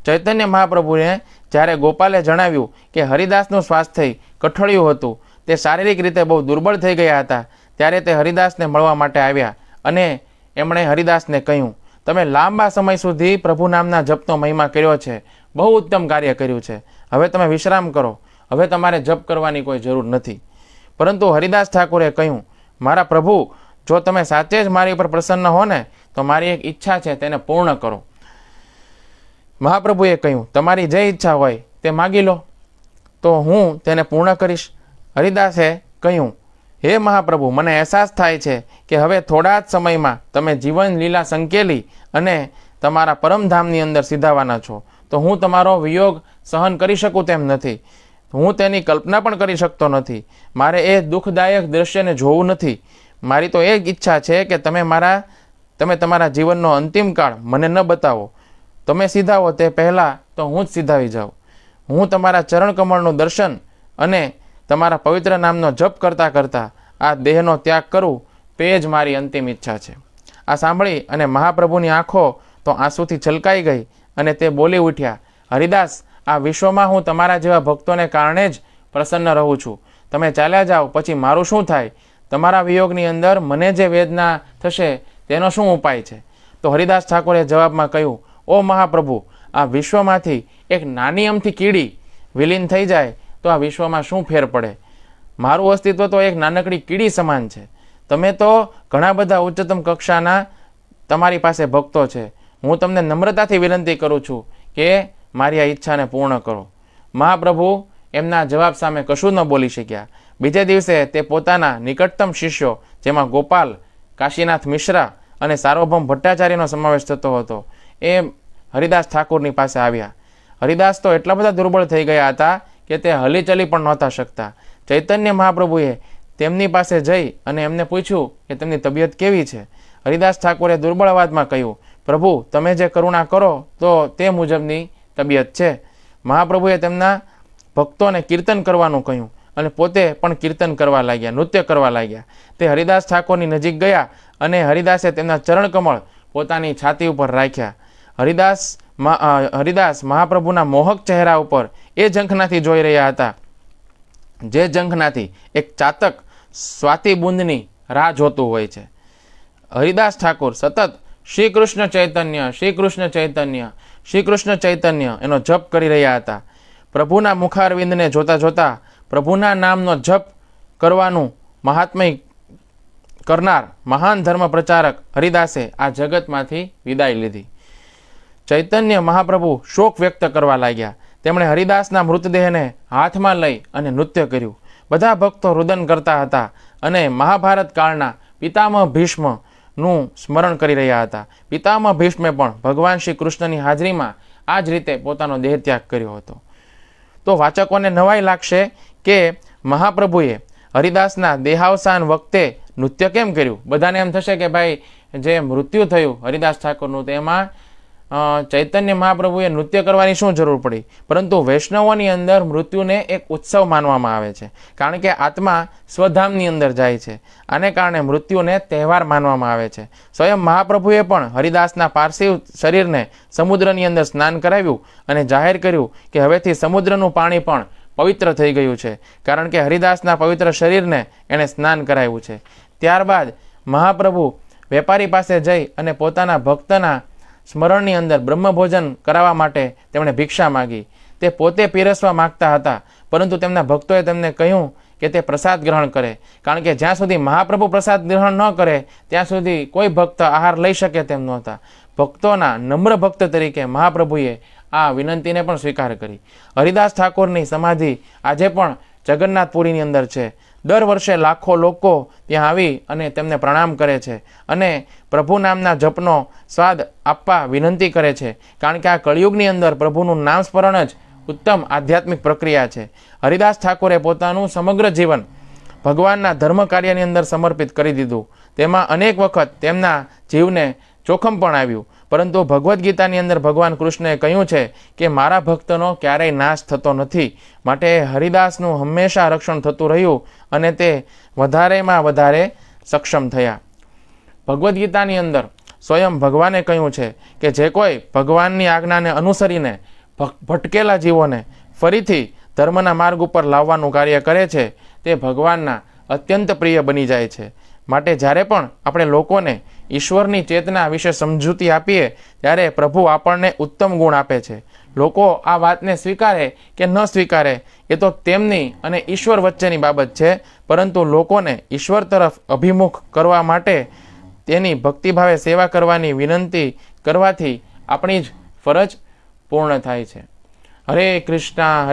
ચૈતન્ય મહાપ્રભુને જ્યારે ગોપાલે જણાવ્યું કે હરિદાસનું સ્વાસ્થ્ય કઠળિયું હતું, તે શારીરિક રીતે બહુ દુર્બળ થઈ ગયા હતા, ત્યારે તે હરિદાસને મળવા માટે આવ્યા અને એમણે હરિદાસને કહ્યું, તમે લાંબા સમય સુધી પ્રભુ નામના જપનો મહિમા કર્યો છે, બહુ ઉત્તમ કાર્ય કર્યું છે, હવે તમે વિશ્રામ કરો, હવે તમારે જપ કરવાની કોઈ જરૂર નથી. પરંતુ હરિદાસ ઠાકોરે કહ્યું, મારા પ્રભુ, જો તમે સાચે જ મારી ઉપર પ્રસન્ન હો ને તો મારી એક ઈચ્છા છે, તેને પૂર્ણ કરો. મહાપ્રભુએ કહ્યું, તમારી જે ઈચ્છા હોય તે માગી લો, તો હું તેને પૂર્ણ કરીશ. હરિદાસે કહ્યું, હે મહાપ્રભુ, મને અહેસાસ થાય છે કે હવે થોડા જ સમયમાં તમે જીવન લીલા સંકેલી અને તમારા પરમધામની અંદર સીધાવાના છો, તો હું તમારો વિયોગ સહન કરી શકું તેમ નથી. હું તેની કલ્પના પણ કરી શકતો નથી. મારે એ દુઃખદાયક દ્રશ્યને જોવું નથી. મારી તો એ જ ઈચ્છા છે કે તમે તમારા જીવનનો અંતિમ કાળ મને ન બતાવો. તમે સીધાવો તે પહેલાં તો હું જ સીધાવી જાઉં. હું તમારા ચરણ કમળનું દર્શન અને તમારા પવિત્ર નામનો જપ કરતાં કરતાં આ દેહનો ત્યાગ કરું, તે જ મારી અંતિમ ઈચ્છા છે. આ સાંભળી અને મહાપ્રભુની આંખો તો આંસુથી છલકાઈ ગઈ અને તે બોલી ઉઠ્યા, હરિદાસ, આ વિશ્વમાં હું તમારા જેવા ભક્તોને કારણે જ પ્રસન્ન રહું છું. તમે ચાલ્યા જાઓ પછી મારું શું થાય? તમારા વિયોગની અંદર મને જે વેદના થશે તેનો શું ઉપાય છે? તો હરિદાસ ઠાકોરે જવાબમાં કહ્યું, ઓ મહાપ્રભુ, આ વિશ્વમાંથી એક નાની અમથી કીડી વિલીન થઈ જાય તો આ વિશ્વમાં શું ફેર પડે? મારું અસ્તિત્વ તો એક નાનકડી કીડી સમાન છે. તમે તો ઘણા બધા ઉચ્ચતમ કક્ષાના તમારી પાસે ભક્તો છે. હું તમને નમ્રતાથી વિનંતી કરું છું કે મારી આ ઈચ્છાને પૂર્ણ કરો. મહાપ્રભુ એમના જવાબ સામે કશું ન બોલી શક્યા. બીજે દિવસે તે પોતાના નિકટતમ શિષ્યો, જેમાં ગોપાલ, કાશીનાથ મિશ્રા અને સાર્વભૌમ ભટ્ટાચાર્યનો સમાવેશ થતો હતો, એ હરિદાસ ઠાકોરની પાસે આવ્યા. હરિદાસ તો એટલા બધા દુર્બળ થઈ ગયા હતા કે તે હલીચલી પણ નહોતા શકતા. ચૈતન્ય મહાપ્રભુએ તેમની પાસે જઈ અને એમને પૂછ્યું કે તેમની તબિયત કેવી છે. હરિદાસ ઠાકોરે દુર્બળ અવાજમાં કહ્યું, પ્રભુ, તમે જે કરુણા કરો તો તે મુજબની તબિયત છે. મહાપ્રભુએ તેમના ભક્તોને કીર્તન કરવાનું કહ્યું અને પોતે પણ કીર્તન કરવા લાગ્યા, નૃત્ય કરવા લાગ્યા. તે હરિદાસ ઠાકોરની નજીક ગયા અને હરિદાસે તેમના ચરણકમળ પોતાની છાતી ઉપર રાખ્યા. હરિદાસ મહાપ્રભુના મોહક ચહેરા ઉપર એ ઝંખનાથી જોઈ રહ્યા હતા, જે ઝંખનાથી એક ચાતક સ્વાતિ બુંદની રાહ જોતું હોય છે. હરિદાસ ઠાકોર સતત શ્રી કૃષ્ણ ચૈતન્ય, શ્રી કૃષ્ણ ચૈતન્ય, શ્રી કૃષ્ણ ચૈતન્ય એનો જપ કરી રહ્યા હતા. પ્રભુના મુખારવિંદને જોતા જોતા પ્રભુના નામનો જપ કરવાનું મહાત્મય કરનાર મહાન ધર્મ પ્રચારક હરિદાસે આ જગતમાંથી વિદાય લીધી. ચૈતન્ય મહાપ્રભુ શોક વ્યક્ત કરવા લાગ્યા. તેમણે હરિદાસના મૃતદેહને હાથમાં લઈ અને નૃત્ય કર્યું. બધા ભક્તો રુદન કરતા હતા અને મહાભારત કાળના પિતામહ ભીષ્મનું સ્મરણ કરી રહ્યા હતા. પિતામહ ભીષ્મે પણ ભગવાન શ્રી કૃષ્ણની હાજરીમાં આ જ રીતે પોતાનો દેહ ત્યાગ કર્યો હતો. તો વાચકોને નવાઈ લાગશે કે મહાપ્રભુએ હરિદાસના દેહાવસાન વખતે નૃત્ય કેમ કર્યું. બધાને એમ થશે કે ભાઈ જે મૃત્યુ થયું હરિદાસ ઠાકોરનું, તેમાં ચૈતન્ય મહાપ્રભુએ નૃત્ય કરવાની શું જરૂર પડી? પરંતુ વૈષ્ણવોની અંદર મૃત્યુને એક ઉત્સવ માનવામાં આવે છે, કારણ કે આત્મા સ્વધામની અંદર જાય છે. આને કારણે મૃત્યુને તહેવાર માનવામાં આવે છે. સ્વયં મહાપ્રભુએ પણ હરિદાસના પાર્થિવ શરીરને સમુદ્રની અંદર સ્નાન કરાવ્યું અને જાહેર કર્યું કે હવેથી સમુદ્રનું પાણી પણ પવિત્ર થઈ ગયું છે, કારણ કે હરિદાસના પવિત્ર શરીરને એણે સ્નાન કરાવ્યું છે. ત્યારબાદ મહાપ્રભુ વેપારી પાસે જઈ અને પોતાના ભક્તના સ્મરણની અંદર બ્રહ્મભોજન કરાવવા માટે તેમણે ભિક્ષા માગી. તે પોતે પીરસવા માગતા હતા, પરંતુ તેમના ભક્તોએ તેમને કહ્યું કે તે પ્રસાદ ગ્રહણ કરે, કારણ કે જ્યાં સુધી મહાપ્રભુ પ્રસાદ ગ્રહણ ન કરે ત્યાં સુધી કોઈ ભક્ત આહાર લઈ શકે તેમ નહોતા. ભક્તોના નમ્ર ભક્ત તરીકે મહાપ્રભુએ આ વિનંતીને પણ સ્વીકાર કરી. હરિદાસ ઠાકોરની સમાધિ આજે પણ જગન્નાથપુરીની અંદર છે. દર વર્ષે લાખો લોકો ત્યાં આવી અને તેમને પ્રણામ કરે છે અને પ્રભુ નામના જપનો સ્વાદ આપવા વિનંતી કરે છે, કારણ કે આ કળિયુગની અંદર પ્રભુનું નામ સ્મરણ જ ઉત્તમ આધ્યાત્મિક પ્રક્રિયા છે. હરિદાસ ઠાકોરે પોતાનું સમગ્ર જીવન ભગવાનના ધર્મ કાર્યની અંદર સમર્પિત કરી દીધું. તેમાં અનેક વખત તેમના જીવને જોખમ પણ આવ્યું, પરંતુ ભગવદ્ ગીતાની અંદર ભગવાન કૃષ્ણએ કહ્યું છે કે મારા ભક્તનો ક્યારેય નાશ થતો નથી, માટે હરિદાસનું હંમેશા રક્ષણ થતું રહ્યું અને તે વધારેમાં વધારે સક્ષમ થયા. ભગવદ્ ગીતાની અંદર સ્વયં ભગવાને કહ્યું છે કે જે કોઈ ભગવાનની આજ્ઞાને અનુસરીને ભટકેલા જીવોને ફરીથી ધર્મના માર્ગ ઉપર લાવવાનું કાર્ય કરે છે તે ભગવાનના અત્યંત પ્રિય બની જાય છે. માટે જ્યારે પણ આપણે લોકોને ઈશ્વરની ચેતના વિશે સમજૂતી આપીએ ત્યારે પ્રભુ આપણને ઉત્તમ ગુણ આપે છે. લોકો આ વાતને સ્વીકારે કે ન સ્વીકારે એ તો તેમની અને ઈશ્વર વચ્ચેની બાબત છે, પરંતુ લોકોને ઈશ્વર તરફ અભિમુખ કરવા માટે તેની ભક્તિભાવે સેવા કરવાની વિનંતી કરવાથી આપણી જ ફરજ પૂર્ણ થાય છે. હરે કૃષ્ણ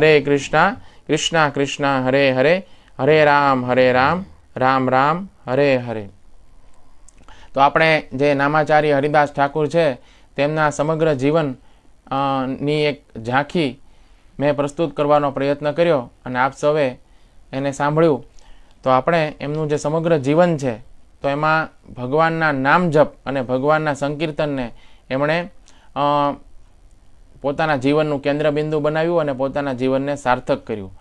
કૃષ્ણ કૃષ્ણ હરે હરે, હરે રામ રામ રામ હરે હરે. તો આપણે જે નામાચાર્ય હરિદાસ ઠાકુર છે તેમના સમગ્ર જીવન ની એક ઝાંખી મેં પ્રસ્તુત કરવાનો પ્રયત્ન કર્યો અને આપ સૌએ એને સાંભળ્યું. તો આપણે એમનું જે સમગ્ર જીવન છે તો એમાં ભગવાનના નામ જપ અને ભગવાનના સંકીર્તનને એમણે પોતાના જીવનનું કેન્દ્રબિંદુ બનાવ્યું અને પોતાના જીવનને સાર્થક કર્યું.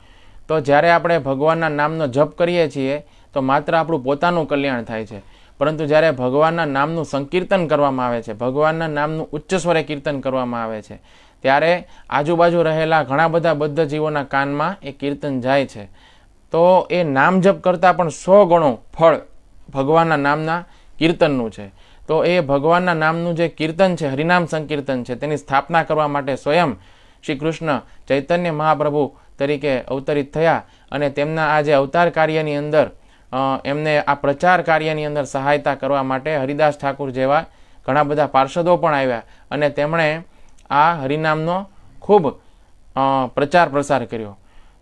તો જ્યારે આપણે ભગવાનના નામનો જપ કરીએ છીએ તો માત્ર આપણું પોતાનું કલ્યાણ થાય છે, પરંતુ જ્યારે ભગવાનના નામનું સંકીર્તન કરવામાં આવે છે, ભગવાનના નામનું ઉચ્ચ સ્વરે કીર્તન કરવામાં આવે છે, ત્યારે આજુબાજુ રહેલા ઘણા બધા બદ્ધ જીવોના કાનમાં એ કીર્તન જાય છે. તો એ નામ જપ કરતાં પણ 100 ગણું ફળ ભગવાનના નામના કીર્તનનું છે. તો એ ભગવાનના નામનું જે કીર્તન છે, હરિનામ સંકીર્તન છે, તેની સ્થાપના કરવા માટે સ્વયં શ્રી કૃષ્ણ ચૈતન્ય મહાપ્રભુ તરીકે અવતરિત થયા અને તેમના આ જે અવતાર કાર્યની અંદર એમને આ પ્રચાર કાર્યની અંદર સહાયતા કરવા માટે હરિદાસ ઠાકુર જેવા ઘણા બધા પાર્ષદો પણ આવ્યા અને તેમણે આ હરિનામનો ખૂબ પ્રચાર પ્રસાર કર્યો.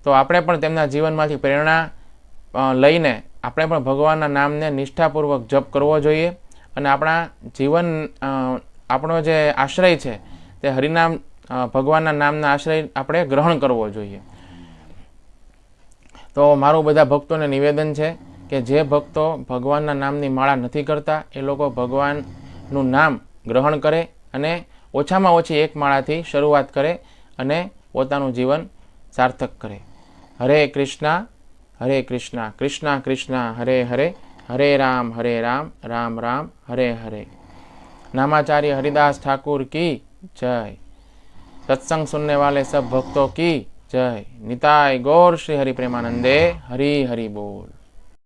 તો આપણે પણ તેમના જીવનમાંથી પ્રેરણા લઈને આપણે પણ ભગવાનના નામને નિષ્ઠાપૂર્વક જપ કરવો જોઈએ અને આપણા જીવન આપણો જે આશ્રય છે તે હરિનામ ભગવાનના નામના આશ્રય આપણે ગ્રહણ કરવો જોઈએ. તો મારું બધા ભક્તોને નિવેદન છે કે જે ભક્તો ભગવાનના નામની માળા નથી કરતા એ લોકો ભગવાનનું નામ ગ્રહણ કરે અને ઓછામાં ઓછી એક માળાથી શરૂઆત કરે અને પોતાનું જીવન સાર્થક કરે. હરે કૃષ્ણ કૃષ્ણ કૃષ્ણ હરે હરે, હરે રામ રામ રામ હરે હરે. नामाचार्य हरिदास ठाकुर की जय. सत्संग सुनने वाले सब भक्तों की जय. निताय गौर श्री हरि प्रेमानंदे. हरि हरि बोल.